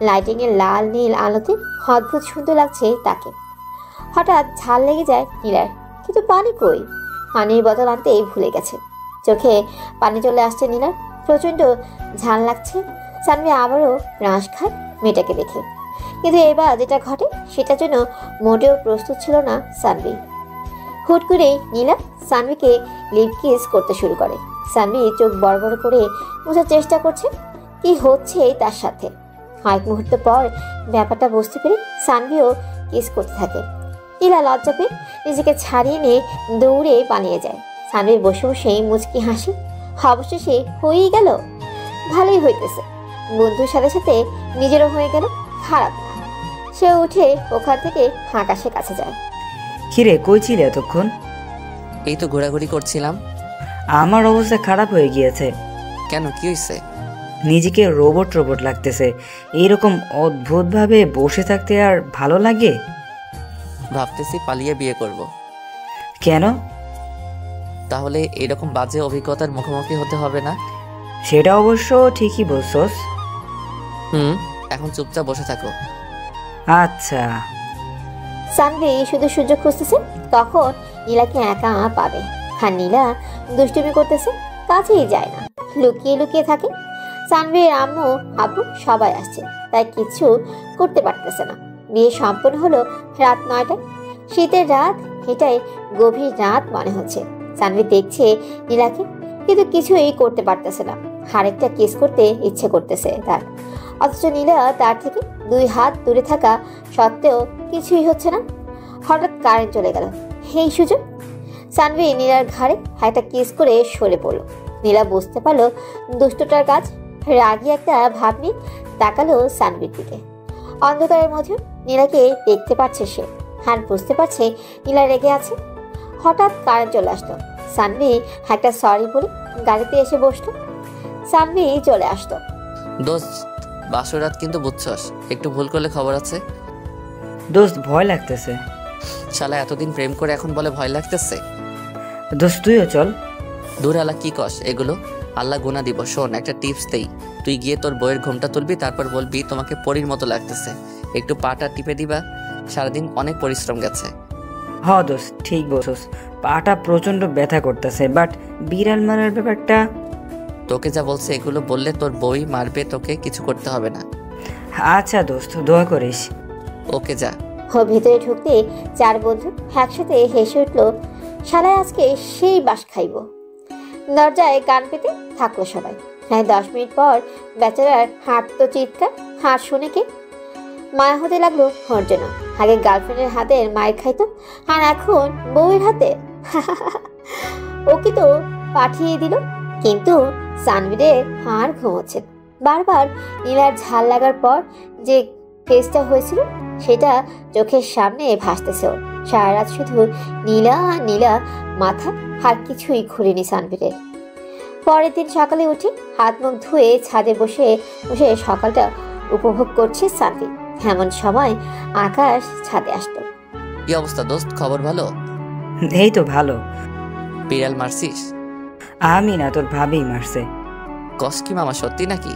লাইটিংয়ের লাল নীল আলোতে অদ্ভুত সুন্দর লাগছে তাকে। হঠাৎ ঝাল লেগে যায় নীলার, কিন্তু পানি কই? পানির বোতল আনতেই ভুলে গেছে। চোখে পানি চলে আসছে নীলার, প্রচণ্ড ঝাল লাগছে। সানভি আবারও রাঁশ খায় মেয়েটাকে দেখে, কিন্তু এবার যেটা ঘটে সেটার জন্য মোটেও প্রস্তুত ছিল না সানভি। হুট করে নীলা সানভিকে লিপ কিস করতে শুরু করে। সানভি চোখ বড় বড় করে বোঝার চেষ্টা করছে কি হচ্ছে তার সাথে। কয়েক মুহূর্ত পর ব্যাপারটা বুঝতে পেরে সানভিও কিস করতে থাকে। নীলা লজ্জা পেয়ে নিজেকে ছাড়িয়ে নিয়ে দৌড়ে পালিয়ে যায়। সানভি বসে বসে মুচকি হাসি। অবশেষে হয়েই গেল, ভালোই হইতেছে। বন্ধুর সাথে সাথে নিজেরও হয়ে গেল। খারাপ না। সে উঠে ওখান থেকে আকাশের কাছে যায়। কিরে কই ছিলে এতক্ষণ? এই তো ঘোরাঘুরি করছিলাম। আমার অবস্থা খারাপ হয়ে গিয়েছে। কেন, কি হয়েছে? নিজেকে রোবট রোবট লাগতেছে। এইরকম অদ্ভুতভাবে বসে থাকতে আর ভালো লাগে? ভাবতেছি পালিয়ে বিয়ে করব। কেন? তাহলে এরকম বাজে অভিজ্ঞতার মুখোমুখি হতে হবে না। সেটা অবশ্য ঠিকই বলছস। এখন চুপচাপ বসে থাকো। আচ্ছা। সানভি শুধু সুযোগ খুঁজতেছে তখন নীলাকে একা পাবে। আর নীলা দুষ্টুমি করতেছে, কাছেই যায় না, লুকিয়ে লুকিয়ে থাকে। সানভির আম্মু আব্বু সবাই আসছে, তাই কিছু করতে পারতেছে না। বিয়ে সম্পন্ন হলো রাত 9টায়। শীতের রাত, এটাই গভীর রাত মনে হচ্ছে। সানভি দেখছে নীলাকে, কিন্তু কিছুই করতে পারতেছে না। আরেকটা কিস করতে ইচ্ছে করতেছে তার, অথচ নীলা তার থেকে 2 হাত দূরে থাকা সত্ত্বেও কিছুই হচ্ছে না। হঠাৎ কারেন্ট চলে গেল। এই সুযোগ। সানভি নীলার ঘাড়ে একটা কিস করে সরে পড়ল। নীলা বুঝতে পারলো দুষ্টটার কাজ। রাগী একটা ভাব নিয়ে তাকালো সানভির দিকে। অন্ধকারের মধ্যে নীলাকে দেখতে পাচ্ছে সে, আর বুঝতে পারছে নীলা রেগে আছে। হঠাৎ কারেন্ট চলে আসলো। সানভি একটা সরি বলে গাড়িতে এসে বসলো। সানভি চলে আসতো। দোস্ত, বাসরাত কিন্তু বুঝছস, একটু ভুল করলে খবর আছে। দোস্ত ভয় লাগতেছে। শালা এতদিন প্রেম করে এখন বলে ভয় লাগতেছে। দোস্ত তুইও চল। দূর আল্লাহ, কি কস এগুলো? আল্লাহ গুনাহ দিব। শোন, একটা টিপস দেই। তুই গিয়ে তোর বইয়ের ঘোমটা তুলবি, তারপর বলবি তোমাকে পরীর মতো লাগতেছে, একটু পাটা টিপে দিবা। সারাদিন অনেক পরিশ্রম গেছে। হ দোস্ত, ঠিক বলছস। পাটা প্রচন্ড ব্যথা করতেছে, বাট বিড়াল মারার ব্যাপারটা। তোকে যা বলছে এগুলো বললে তোর বই মারবে, তোকে কিছু করতে হবে না। আচ্ছা দোস্ত, দোয়া করিস। ওকে, যা। ভিতরে ঢুকতে 4 বন্ধু একসাথে হেসে উঠলো। শালায় আজকে সেই বাস খাইব। দরজায় কান পেতে থাকলো সবাই। 10 মিনিট পর বেচারার হাঁটতো চিৎকার। হাত শুনে কে মায়া হতে লাগলো ওর জন্য। আগে গার্লফ্রেন্ডের হাতে মায়ের খাইতো, আর এখন বউয়ের হাতে। ওকে তো পাঠিয়ে দিল, কিন্তু সানভিরের হাড় ঘুমোচ্ছে। বারবার নীলার ঝাল লাগার পর যে কেসটা হয়েছিল সেটা চোখের সামনে ভাসতেছে ওর। সারা রাত শুধু নীলা আর নীলা, মাথা আর কিছুই ঘুরেনি সানভিরের। পরের দিন সকালে উঠে হাত মুখ ধুয়ে ছাদে বসে বসে সকালটা উপভোগ করছে সানভি। এমন সময় আকাশ ছাদে আসতো। কি অবস্থা দোস্ত, খবর ভালো? এই তো ভালো। বিড়াল মারছিস? আমি না, তোর ভাবেই মারছে। কস কি মামা, সত্যি নাকি?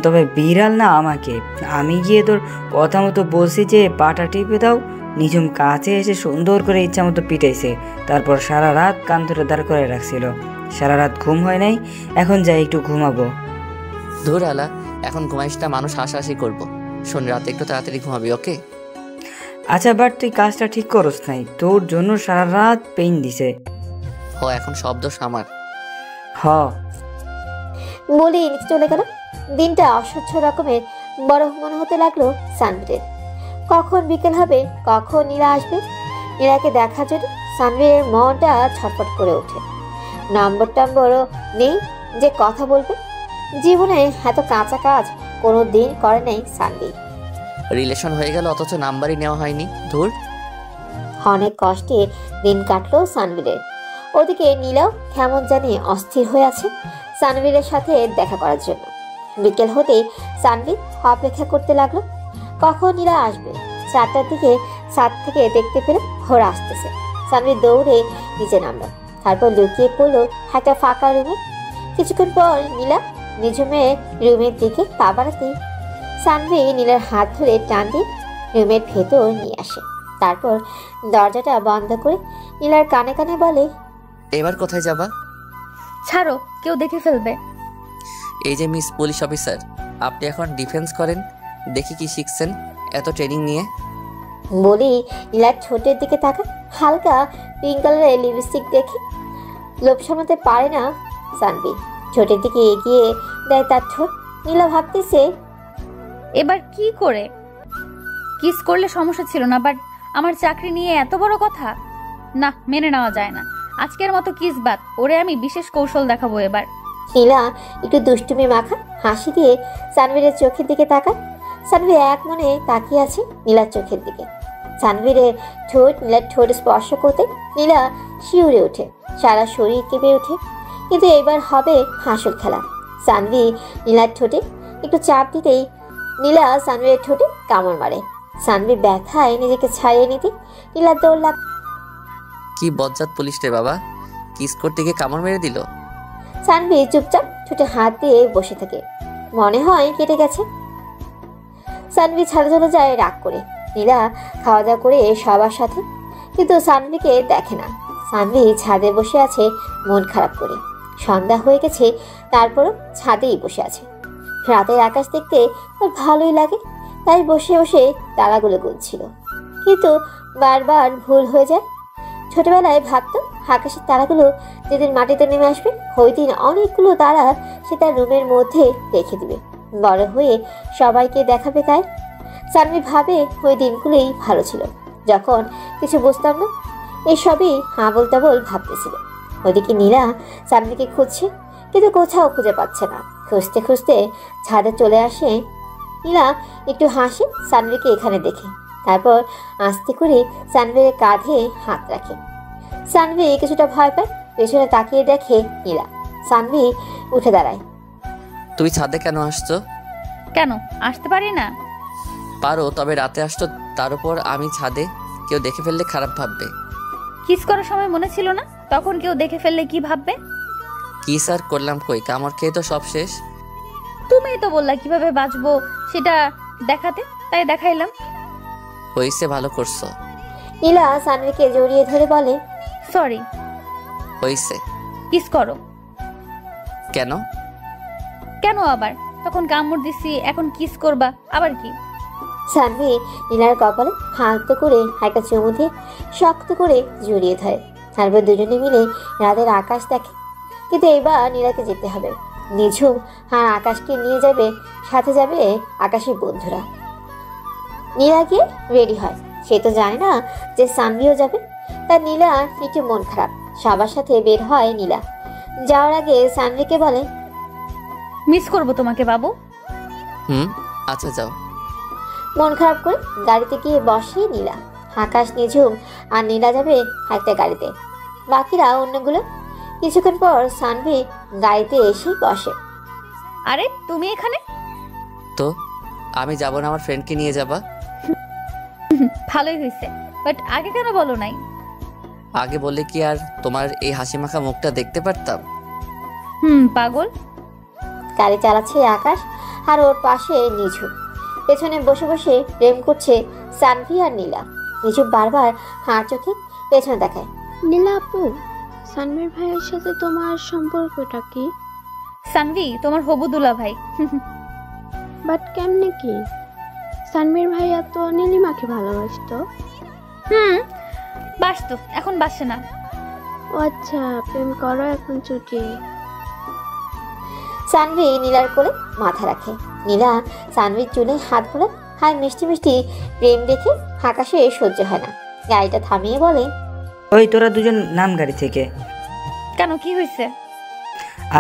তবে বিড়াল না আমাকে। আমি গিয়ে তোর কথা মতো বলছি যে পাটা টিপে দাও, নিজম কাছে এসে সুন্দর করে ইচ্ছা মতো পিটাইছে। তারপর সারা রাত কান ধরে দাঁড় করে রাখছিল। সারা রাত ঘুম হয় নাই। এখন যাই একটু ঘুমাবো। ধুর আলা, এখন ঘুমাইস না, মানুষ হাসাহাসি করবো। শোন, রাতে একটু তাড়াতাড়ি ঘুমাবি, ওকে? আচ্ছা, বাট তুই কাজটা ঠিক করস নাই। তোর জন্য সারা রাত পেইন দিছে। এখন সব দোষ আমার। বলি নিচে চলে গেল। দিনটা অসহ্য রকমের বড় মনে হতে লাগলো সানভিরের। কখন বিকেল হবে, কখন নীলা আসবে। নীলাকে দেখার জন্য সানভিরের মনটা ছটফট করে ওঠে। নম্বরও নেই যে কথা বলবে। জীবনে এত কাঁচা কাজ কোনো দিন করে নাই সানভি। রিলেশন হয়ে গেল অথচ নাম্বারই নেওয়া হয়নি। ধুর। অনেক কষ্টে দিন কাটলো সানভিরের। ওদিকে নীলাও কেমন জানি অস্থির হয়ে আছে সানভিরের সাথে দেখা করার জন্য। বিকেল হতেই সানভি অপেক্ষা করতে লাগলো কখন নীলা আসবে। 4টার দিকে ছাদ থেকে দেখতে পেল ওরা আসতেছে। সানভি দৌড়ে নিচে নামলো, তারপর লুকিয়ে পড়লো একটা ফাঁকা রুমে। কিছুক্ষণ পর নীলা নিজমের রুমের দিকে পা বাড়াতেই সানভি নীলার হাত ধরে টান দিয়ে রুমের ভেতর নিয়ে আসে। তারপর দরজাটা বন্ধ করে নীলার কানে কানে বলে, এবার কোথায় যাবা? ছাড়ো, কেউ দেখে ফেলবে। এই যে মিস পুলিশ অফিসার, আপনি এখন ডিফেন্স করেন, দেখি কি শিখছেন এত ট্রেনিং নিয়ে। বলি নীলার ঠোঁটের দিকে তাকা। হালকা পিঙ্ক কালারের লিপস্টিক দেখে লোভ সামলাতে পারে না সানভি। ঠোঁটের দিকে এগিয়ে দেয় তার ঠোঁট। নীলা ভাবতেছে এবার কি করে কিস করলে সমস্যা ছিল না, বাট আমার চাকরি নিয়ে এত বড় কথা, না, মেনে নেওয়া যায় না। আজকের মতো কিস বাদ, ওরে আমি বিশেষ কৌশল দেখাবো এবার। নীলা একটু দুষ্টুমি মাখা হাসি দিয়ে সানভীরের চোখের দিকে তাকায়। সানভীর এক মনে তাকিয়ে আছে নীলার চোখের দিকে। সানভীরের ঠোঁট নীলার ঠোঁট স্পর্শ করতে নীলা শিউরে ওঠে, সারা শরীর কেঁপে ওঠে। কিন্তু এবার হবে হাসল খেলা। সানভি নীলার ঠোঁটে একটু চাপ দিতেই নীলা সানভীরের ঠোঁটে কামড় মারে। সানভি ব্যথায় নিজেকে ছাড়িয়ে নিতে নীলার দৌড় লাগ। কি বজ্জাত পুলিশ রে বাবা, কিস করতে গিয়ে কামড় মেরে দিল। সানভি চুপচাপ ঠোঁটে হাত দিয়ে বসে থাকে, মনে হয় কেটে গেছে। সানভি ছাড়া চলে যায় রাগ করে। নীলা খাওয়া দাওয়া করে সবার সাথে, কিন্তু সানভিকে দেখে না। সানভি ছাদে বসে আছে মন খারাপ করে। সন্ধ্যা হয়ে গেছে, তারপরও ছাদেই বসে আছে। রাতের আকাশ দেখতে ওর ভালোই লাগে, তাই বসে বসে তারাগুলো গুনছিল, কিন্তু বারবার ভুল হয়ে যায়। ছোটবেলায় ভাবতো আকাশের তারাগুলো যেদিন মাটিতে নেমে আসবে ওই দিন অনেকগুলো তারা সে তার রুমের মধ্যে রেখে দিবে, বড় হয়ে সবাইকে দেখাবে। তাই সানভি ভাবে ওই দিনগুলোই ভালো ছিল, যখন কিছু বুঝতাম না, এসবই আবোল তাবোল ভাবতেছিল। ওইদিকে নীলা সানভিকে খুঁজছে, কিন্তু কোথাও খুঁজে পাচ্ছে না। খুঁজতে খুঁজতে ছাদে চলে আসে। নীলা একটু হাসে সানভিকে এখানে দেখে, তারপর আস্তে করে সানভির কাঁধে হাত রাখে। সানভি কিছুটা ভয় পায়, পেছনে তাকিয়ে দেখে নীলা। সানভি উঠে দাঁড়ায়। তুমি ছাদে কেন আসছো? কেন আসতে পারি না? পারো, তবে রাতে আসছো, তার উপর আমি ছাদে, কেউ দেখে ফেললে খারাপ ভাববে। কিস করার সময় মনে ছিল না তখন কেউ দেখে ফেললে কি ভাববে? কি স্যার করলাম কই, কামড় খেয়ে তো সব শেষ। তুমি তো বললা কিভাবে বাঁচবো সেটা দেখাতে, তাই দেখাইলাম। হয়েছে, ভালো করছো। নীলা সানভিকে জড়িয়ে ধরে বলে, সরি। হয়েছে। কিস করো। কেন? কেন আবার? তখন কামড় দিছি, এখন কিস করবা আবার কি? সানভি নীলার কপালে হাত করে একটা চুমু দিয়ে শক্ত করে জড়িয়ে ধরে। তারপর দুজনে মিলে রাতের আকাশ দেখে। কিন্তু এবার নীলাকে যেতে হবে। নিঝুম আর আকাশকে নিয়ে যাবে, সাথে যাবে আকাশের বন্ধুরা। নীলা গিয়ে রেডি হয়। সে তো জানে না যে সানভিও যাবে, তার নীলা একটু মন খারাপ। সবার সাথে বের হয় নীলা। যাওয়ার আগে সানভিকে বলে, মিস করবো তোমাকে বাবু। আচ্ছা যাও। মন খারাপ করে গাড়িতে গিয়ে বসে নীলা। আকাশ, নিঝুম আর নীলা যাবে একটা গাড়িতে, বাকিরা অন্যগুলো। কিছুক্ষণ পর সানভি গাড়িতে এসে বসে। আরে তুমি এখানে? তো আমি যাব না, আমার ফ্রেন্ডকে নিয়ে যাবা। ভালোই হয়েছে, বাট আগে কেন বলো নাই? আগে বললে কি আর তোমার এই হাসি মাখা মুখটা দেখতে পারতাম? পাগল। গাড়ি চালাচ্ছে আকাশ, আর ওর পাশে নিঝুম। পেছনে বসে বসে প্রেম করছে সানভি আর নীলা। নিঝুম বারবার হাঁ চোখে পেছনে দেখায়। নীলা আপু, সানভীর ভাইয়ের সাথে তোমার সম্পর্কটা কি? সানভি তোমার হবু দুলা ভাই। বাট কেমনে কি? সানভীর ভাইয়া তো নীলিমাকে ভালোবাসতো। বাসতো, এখন বাসে না। ও আচ্ছা, প্রেম করো এখন ছুটি। সানভি নীলার কোলে মাথা রাখে। নীলা সানভির চুলে হাত ভরে আর মিষ্টি মিষ্টি প্রেম দেখে আকাশে সহ্য হয় না। গাড়িটা থামিয়ে বলে, ওই তোরা দুজন নাম গাড়ি থেকে। কেন, কি হয়েছে?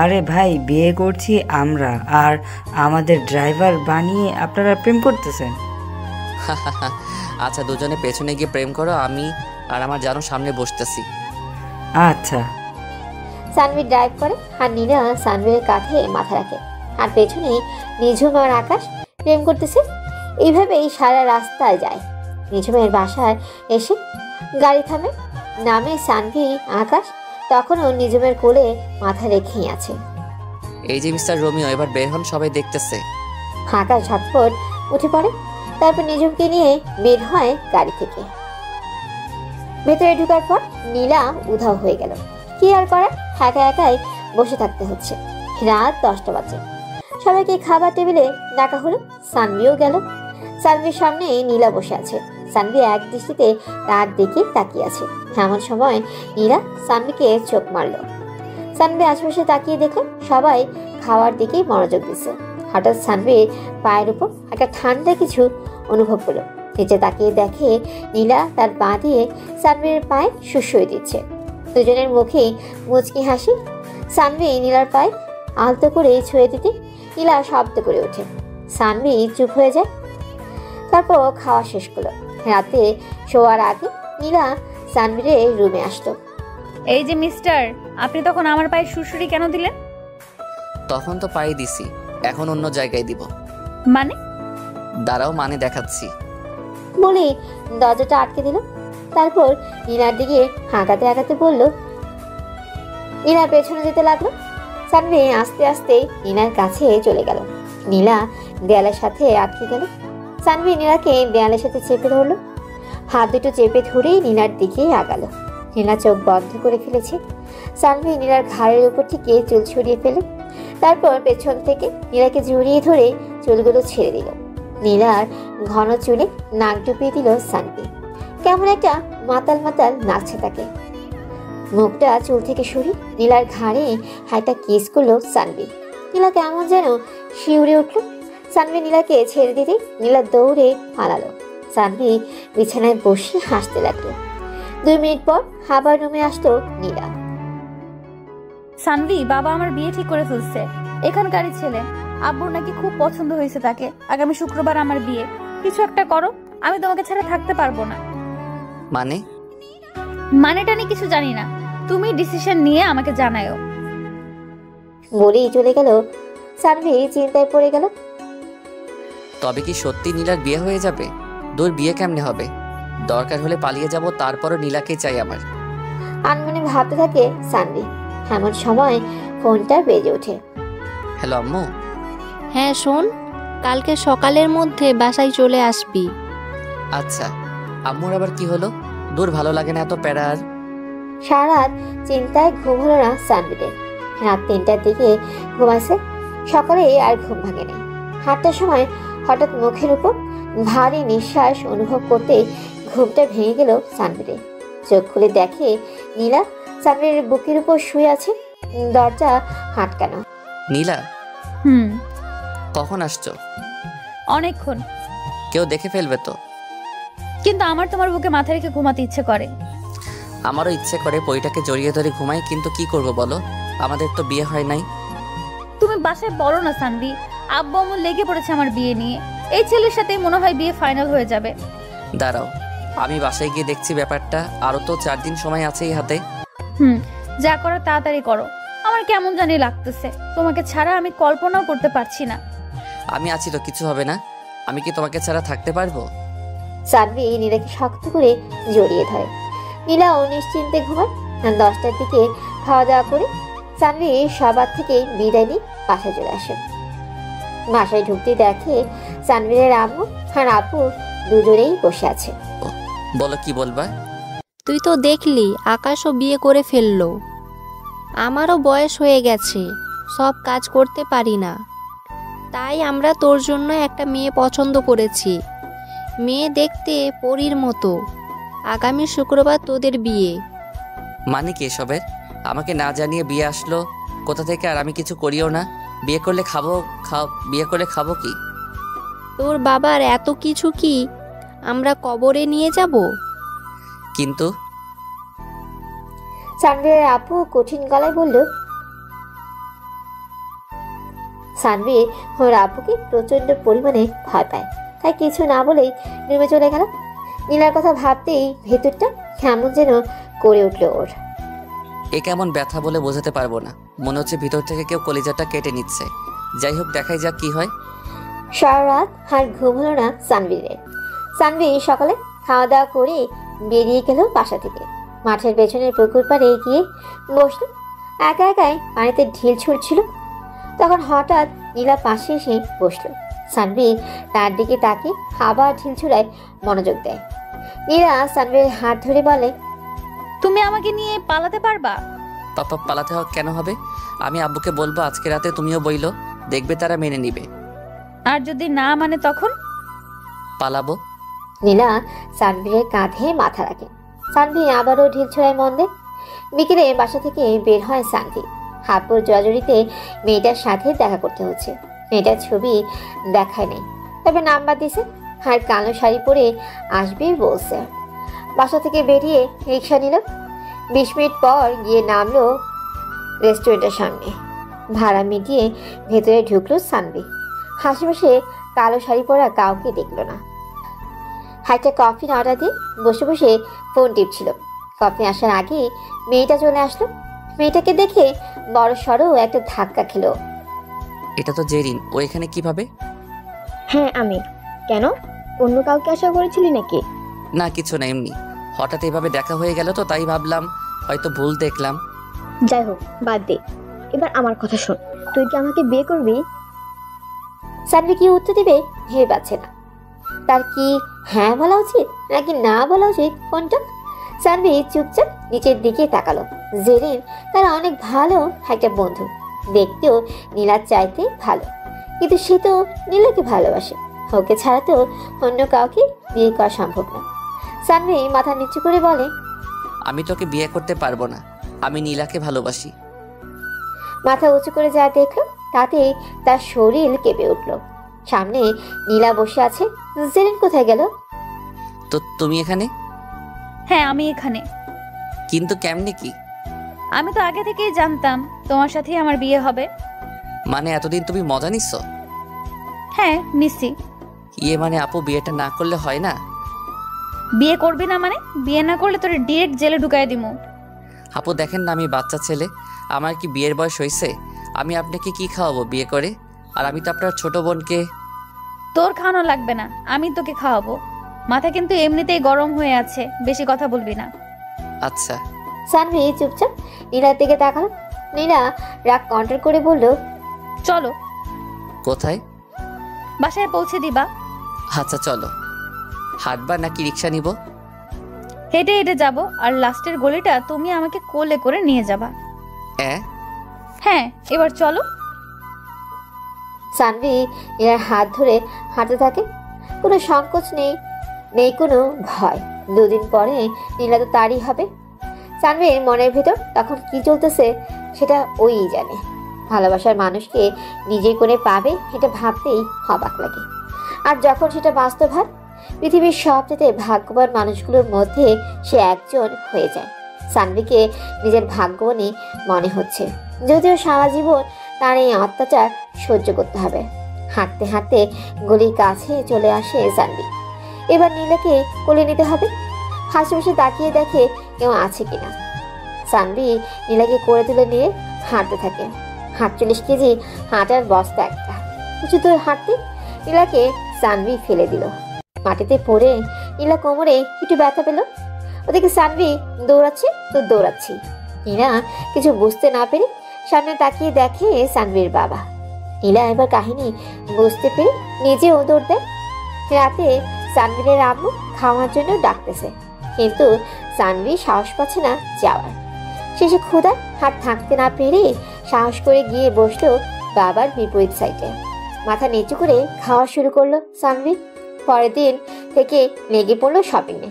আরে ভাই, বিয়ে করছি আমরা, আর আমাদের ড্রাইভার বানিয়ে আপনারা প্রেম করতেছেন। আচ্ছা, দুজনে পেছনে গিয়ে প্রেম করো, আমি আর আমার জানো সামনে বসতেছি। আচ্ছা। সানভি ড্রাইভ করে আর নীলা সানভির কাঁধে মাথা রাখে, আর পেছনে নিঝুম আর আকাশ প্রেম করতেছে। এইভাবেই সারা রাস্তায় যায়। নিঝুমের বাসায় এসে গাড়ি থামে, নামে সানভি, আকাশ তখনও নিঝুমের কোলে মাথা রেখেই আছে। এই যে মিস্টার রোমিও, এবার বের হন, সবাই দেখতেছে। আকাশ ঝটফট উঠে পড়ে, তারপর নিঝুমকে নিয়ে বের হয় গাড়ি থেকে। ভেতরে ঢোকার পর নীলা উধাও হয়ে গেল। কি আর করার, একা একাই বসে থাকতে হচ্ছে। রাত 10টা বাজে। সবাইকে খাবার টেবিলে ডাকা হলো। সানভিও গেল। সানভির সামনে নীলা বসে আছে। সানভি এক দৃষ্টিতে তার দিকে তাকিয়ে আছে। এমন সময় নীলা সানভিকে চোখ মারল। সানভি আশেপাশে তাকিয়ে দেখে সবাই খাওয়ার দিকেই মনোযোগ দিচ্ছে। হঠাৎ সানভির পায়ের উপর একটা ঠান্ডা কিছু অনুভব হলো। নিচে তাকিয়ে দেখে নীলা তার পা দিয়ে সানভির পায়ে সুসই দিচ্ছে। দুজনের মুখেই মুচকি হাসি। সানভি নীলার পায়ে আলতো করে ছুঁয়ে দিতে নীলা শব্দ করে ওঠে। সানভি চুপ হয়ে যায়। তারপর খাওয়া শেষ করলো। রাতে শোয়ার আগে নীলা সানভির রুমে আসলো। এই যে মিস্টার, আপনি তখন আমার পায়ে সুরসুরি কেন দিলেন? তখন তো পায়ে দিছি, এখন অন্য জায়গায় দিব। মানে? দাঁড়াও, মানে দেখাচ্ছি। বলে দরজাটা আটকে দিল। তারপর নীলার দিকে হাঁকাতে হাঁকাতে বলল। নীলা পেছনে যেতে লাগলো। সানভি আস্তে আস্তে নীলার কাছে চলে গেল। নীলা দেয়ালের সাথে আটকে গেল। সানভি নীলাকে দেয়ালের সাথে চেপে ধরলো। হাত দুটো চেপে ধরেই নীলার দিকে আগালো। নীলা চোখ বন্ধ করে ফেলেছে। সানভি নীলার ঘাড়ের উপর থেকে চুল ছড়িয়ে ফেলে। তারপর পেছন থেকে নীলাকে জড়িয়ে ধরে চুলগুলো ছেড়ে দিল। নীলার ঘন চুলে নাক ডুবিয়ে দিল সানভি। কেমন একটা মাতাল মাতাল নাচছে তাকে। মুখটা চুল থেকে সরি নীলার ঘাড়ে হাইটা কিস করলো সানভি। নীলা কেমন যেন শিউরে উঠল। সানভি নীলাকে ছেড়ে দিতে নীলা দৌড়ে পালালো। সানভি বিছানায় বসে হাসতে লাগলো। 2 মিনিট পর আবার রুমে আসতো নীলা। সানভি, বাবা আমার বিয়ে ঠিক করে ফেলছে। এখানকারই ছেলে। আব্বুর নাকি খুব পছন্দ হয়েছে তাকে। আগামী শুক্রবার আমার বিয়ে। কিছু একটা করো, আমি তোমাকে ছাড়া থাকতে পারবো না। মানেটা নিয়ে কিছু জানি না, তুমি ডিসিশন নিয়ে আমাকে জানাও। বলেই চলে গেল। সানভি চিন্তায় পড়ে গেল। তবে কি সত্যি নীলার বিয়ে হয়ে যাবে? দূর, বিয়ে কেমনে হবে? দরকার হলে পালিয়ে যাব, তারপরও নীলাকে চাই আমার। আনমনে ভাবতে থাকে সানভি। এমন সময় ফোনটা বেজে ওঠে। হ্যালো আম্মু। হ্যাঁ শোন, কালকে সকালের মধ্যে বাসায় চলে আসবি। আচ্ছা। আম্মুর আবার কি হলো? দূর, ভালো লাগে না এত প্যারা। আর সারা রাত চিন্তায় ঘুম হলো না সানভির। রাত 3টার দিকে ঘুমাইছে। সকালে আর ঘুম ভাঙেনি। 8টার সময় হঠাৎ মুখের উপর ভারী নিঃশ্বাস অনুভব করতে ঘুমটা ভেঙে গেল সানভির। চোখ খুলে দেখে নীলা সানভির বুকের উপর শুয়ে আছে। দরজা আটকানো। নীলা, কখন আসছো? অনেকক্ষণ। কেউ দেখে ফেলবে তো? কিন্তু আমার তোমার বুকে মাথা রেখে ঘুমাতে ইচ্ছে করে। আমারও ইচ্ছে করে পরিটাকে জড়িয়ে ধরে ঘুমাই, কিন্তু কি করব বলো, আমাদের তো বিয়ে হয় নাই। তুমি বাসায় বলো না সানভি, আব্বু আম্মু লেগে পড়েছে আমার বিয়ে নিয়ে। এই ছেলের সাথে মনে হয় বিয়ে ফাইনাল হয়ে যাবে। দাঁড়াও, আমি বাসায় গিয়ে দেখছি ব্যাপারটা। আরো তো 4 দিন সময় আছে এই হাতে। যা করো তাড়াতাড়ি করো। আমার কেমন জানি লাগতেছে। তোমাকে ছাড়া আমি কল্পনাও করতে পারছি না। আমি আছি তো, কিছু হবে না। আমি কি তোমাকে ছাড়া থাকতে পারবো? সানভি নীলাকে শক্ত করে জড়িয়ে ধরে। নীলাও নিশ্চিন্তে ঘুমায়। 10টার দিকে খাওয়া দাওয়া করে সানভি সবার থেকে বিদায় নিয়ে বাসায় চলে আসে। বাসায় ঢুকতে দেখে সানভিরের আম্মু আর আপু দুজনেই বসে আছে। বলো, কি বলবা? তুই তো দেখলি আকাশও বিয়ে করে ফেললো। আমারও বয়স হয়ে গেছে, সব কাজ করতে পারি না। তাই আমরা তোর জন্য একটা মেয়ে পছন্দ করেছি। মেয়ে দেখতে পরীর মতো। আগামী শুক্রবার তোদের বিয়ে। মানে কি এসবের? আমাকে না জানিয়ে বিয়ে আসলো কোথা থেকে? আর আমি কিছু করিও না। বিয়ে করলে খাবো কি? তোর বাবার এত কিছু কি আমরা কবরে নিয়ে যাব? কিন্তু সানভির আপু কঠিন গলায় বলল। সানভি ওর আপুকে প্রচন্ড পরিমাণে ভয় পায়। তাই কিছু না বলেই রুমে চলে গেল। নীলার কথা ভাবতেই ভেতরটা কেমন যেন করে উঠল ওর। এ কেমন ব্যথা বলে বোঝাতে পারবো না। মনে হচ্ছে ভিতর থেকে কেউ কলিজাটা কেটে নিচ্ছে। যাই হোক, দেখাই যাক কি হয়। সারা রাত আর ঘুম হলো না সানভিরের। সানভি সকালে খাওয়া দাওয়া করে বেরিয়ে গেল বাসা থেকে। মাঠের পেছনের পুকুর পাড়ে গিয়ে বসলো। একা একাই পানিতে ঢিল ছুটছিল। তখন হঠাৎ নীলা পাশে এসে বসলো। সানভি তার দিকে তাকিয়ে আবার ঢিল ছুড়ায় মনোযোগ দেয়। নীলা সানভির হাত ধরে বলে, তুমি আমাকে নিয়ে পালাতে পারবা? পাপা, পালাতে কেন হবে? আমি আব্বুকে বলবো আজকে রাতে, তুমিও বইলো, দেখবে তারা মেনে নিবে। আর যদি না মানে তখন? পালাবো। নীলা সানভিরের কাঁধে মাথা রাখে। সানভি আবারও ঢিল ছোড়ায় মন দেয়। বিকেলে বাসা থেকে বের হয় সানভি। হাপুর জজরিতে মেয়েটার সাথে দেখা করতে হচ্ছে। মেয়েটার ছবি দেখায় নেই, তবে নাম্বার দিছে আর কালো শাড়ি পরে আসবে বলছে। বাসা থেকে বেরিয়ে রিক্সা নিল। 20 মিনিট পর গিয়ে নামলো রেস্টুরেন্টের সামনে। ভাড়া মিটিয়ে ভেতরে ঢুকলো সানভি। হাসিপাশে কালো শাড়ি পরা কাউকে দেখলো না। একটা কফি অর্ডার দিয়ে বসে বসে ফোন টিপছিল। কফি আসার আগে মেয়েটা চলে আসলো। মেয়েটাকে দেখে বড় সড়ো একটা ধাক্কা খেলো। এটা তো জেরিন, ও এখানে কিভাবে? হ্যাঁ আমি। কেন, অন্য কাউকে আশা করেছিলি নাকি? না কিছু না, এমনি হঠাৎ এভাবে দেখা হয়ে গেল তো তাই ভাবলাম হয়তো ভুল দেখলাম। যাই হোক বাদ দে, এবার আমার কথা শোন। তুই কি আমাকে বিয়ে করবি? সানভি কি উত্তর দিবে ভেবে পাচ্ছে না। তার কি হ্যাঁ বলা উচিত নাকি না বলা উচিত কোনটা? সানভি চুপচাপ নিচের দিকে তাকালো। জেরিন তার অনেক ভালো একটা বন্ধু, দেখতেও নীলার চাইতে ভালো, কিন্তু সে তো নীলাকে ভালোবাসে। ওকে ছাড়া তো অন্য কাউকে বিয়ে করা সম্ভব না। সানভি মাথা নিচু করে বলে, আমি তোকে বিয়ে করতে পারবো না, আমি নীলাকে ভালোবাসি। মাথা উঁচু করে যা দেখলো তাতে তার শরীর কেঁপে উঠল। সামনে নীলা বসে আছে। জেরিন কোথায় গেল? তো তুমি এখানে? হ্যাঁ আমি এখানে। কিন্তু কেমনে কি? আমি তো আগে থেকেই জানতাম তোমার সাথেই আমার বিয়ে হবে। মানে এতদিন তুমি মজা নিচ্ছ? হ্যাঁ নিছি। ইয়ে মানে আপু বিয়েটা না করলে হয় না? বিয়ে করবি না মানে? বিয়ে না করলে তোর ডিরেক্ট জেলে ঢুকাই দিমু। আপু দেখেন না আমি বাচ্চা ছেলে, আমার কি বিয়ের বয়স হয়েছে? আমি আপনাকে কি খাওয়াবো বিয়ে করে? আর আমি তো আপনার ছোট বোনকে। তোর খাওয়ানো লাগবে না, আমি তোকে খাওয়াবো। মাথা কিন্তু এমনিতেই গরম হয়ে আছে, বেশি কথা বলবি না। আচ্ছা। সানভি চুপচাপ নীলার দিকে তাকালো। নীলা রাগ কন্ট্রোল করে বলল, চলো। কোথায়? বাসায় পৌঁছে দিবা। আচ্ছা চলো। হাঁটবা নাকি রিক্সা নিব? হেঁটে হেঁটে যাবো, আর লাস্টের গলিটা তুমি আমাকে কোলে করে নিয়ে যাবা। হ্যাঁ এবার চলো। সানভি নীলার হাত ধরে হাঁটতে থাকে। কোনো সংকোচ নেই, নেই কোনো ভয়। দুদিন পরে নীলা তো তারই হবে। সানভির মনের ভেতর তখন কি চলতেছে সেটা ওই জানে। ভালোবাসার মানুষকে নিজে করে পাবে এটা ভাবতেই অবাক লাগে। আর যখন সেটা বাস্তব হয়, পৃথিবীর সবচেয়ে ভাগ্যবান মানুষগুলোর মধ্যে সে একজন হয়ে যায়। সানভিকে নিজের ভাগ্যবানই মনে হচ্ছে, যদিও সারা জীবন তার এই অত্যাচার সহ্য করতে হবে। হাঁটতে হাঁটতে গলির কাছে চলে আসে সানভি। এবার নীলাকে কোলে নিতে হবে। হাসিপাশে তাকিয়ে দেখে কেউ আছে কিনা। সানভি নীলাকে কোলে তুলে নিয়ে হাঁটতে থাকে। 48 কেজি হাঁটার বস্তা একটা। কিছু দূর হাঁটতে নীলাকে সানভি ফেলে দিল। মাটিতে পড়ে নীলা কোমরে একটু ব্যথা পেল। ওদিকে সানভি দৌড়াচ্ছে তো দৌড়াচ্ছি। নীলা কিছু বুঝতে না পেরে সামনে তাকিয়ে দেখে সানভির বাবা। নীলা এবার কাহিনী বুঝতে পেরে নিজেও দৌড় দেয়। রাতে সানভির আম্মু খাওয়ার জন্য ডাকতেছে, কিন্তু সানভি সাহস পাচ্ছে না যাওয়ার। শেষে ক্ষুধা হাত থাকতে না পেরে সাহস করে গিয়ে বসলো বাবার বিপরীত সাইডে। মাথা নিচু করে খাওয়া শুরু করলো সানভি। পরের দিন থেকে লেগে পড়লো শপিংয়ে।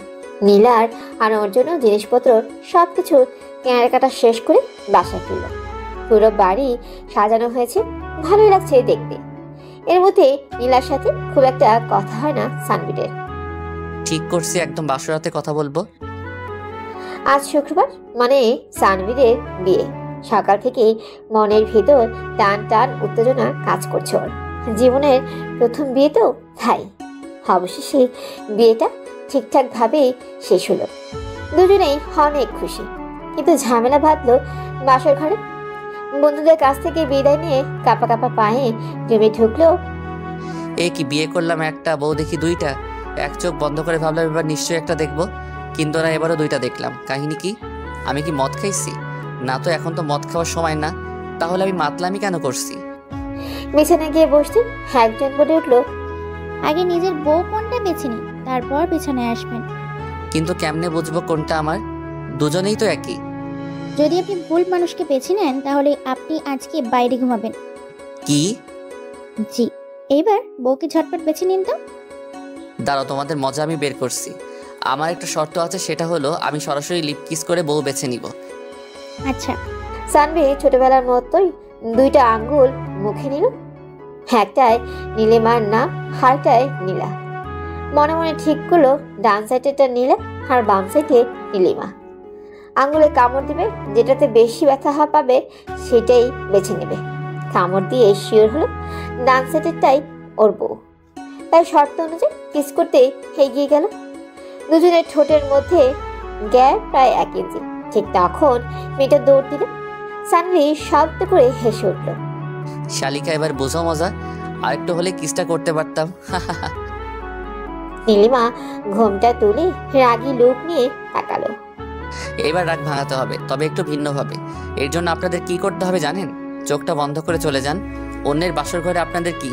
নীলার আর ওর জন্য জিনিসপত্র সবকিছু কেনাকাটা শেষ করে বাসায় ফিরল। পুরো বাড়ি সাজানো হয়েছে, ভালোই লাগছে দেখতে। এর মধ্যে নীলার সাথে খুব একটা কথা হয় না সানভিরের। ঠিক করছি একদম বাসরাতে কথা বলবো। আজ শুক্রবার, মানে সানভিরের বিয়ে। সকাল থেকেই মনের ভিতর টান টান উত্তেজনা কাজ করছে ওর। জীবনের প্রথম বিয়ে তো, তাই অবশেষে বিয়েটা ঠিকঠাক ভাবে শেষ হলো। দুজনেই অনেক খুশি, কিন্তু ঝামেলা বাঁধলো বাসর ঘরে। বন্ধুদের কাছ থেকে বিদায় নিয়ে কাপা কাপা পায়ে জমে ঢুকলো। এ কি বিয়ে করলাম একটা, বউ দেখি দুইটা। এক চোখ বন্ধ করে ভাবলাম এবার নিশ্চয়ই একটা দেখবো, কিন্তু না, এবারও দুইটা দেখলাম। কাহিনী কি? আমি কি মদ খাইছি? না তো, এখন তো মদ খাওয়ার সময় না। তাহলে আমি মাতলামি কেন করছি? বিছানায় গিয়ে বসতে একজন বলে উঠলো, আগে নিজের বউ কোনটা বেছে নিন, তারপর বিছানায় আসবেন। কিন্তু কেমনে বুঝবো কোনটা আমার? দুজনেই তো একই। যদি আপনি ভুল মানুষকে বেছে নেন তাহলে আপনি আজকে বাইরে ঘুমাবেন। কি? জি, এইবার বউকে ঝটপট বেছে নিন তো। দাঁড়াও, তোমাদের মজা আমি বের করছি। আমার একটা শর্ত আছে, সেটা হলো আমি সরাসরি লিপ কিস করে বউ বেছে নিব। আচ্ছা। সানভি ছোটবেলার মতোই দুইটা আঙ্গুল মুখে নিল। একটায় নীলিমার নাম, আরেকটায় নীলা। মনে মনে ঠিক করলো ডান সাইডেরটা নীলা আর বাম সাইডে নীলিমা। আঙ্গুলে কামড় দিবে, যেটাতে বেশি ব্যথা পাবে সেটাই বেছে নেবে। কামড় দিয়ে শিওর হলো ডান সাইডেরটাই ওর বউ। তাই শর্ত অনুযায়ী কিস করতে এগিয়ে গেল। দুজনের ঠোঁটের মধ্যে গ্যাপ প্রায় 1 ইঞ্চি। ঠিক তখন মেয়েটা দৌড় দিল। সানভি শব্দ করে হেসে উঠল। শালিকা এবার বোঝো মজা, আরেকটু হলে কিসটা করতে পারতাম। নীলিমা ঘোমটা তুলে রাগী লোক নিয়ে তাকালো। এবার রাগ ভাঙাতে হবে, তবে একটু ভিন্নভাবে। এর জন্য আপনাদের কি করতে হবে জানেন? চোখটা বন্ধ করে চলে যান। অন্যের বাসর ঘরে আপনাদের কি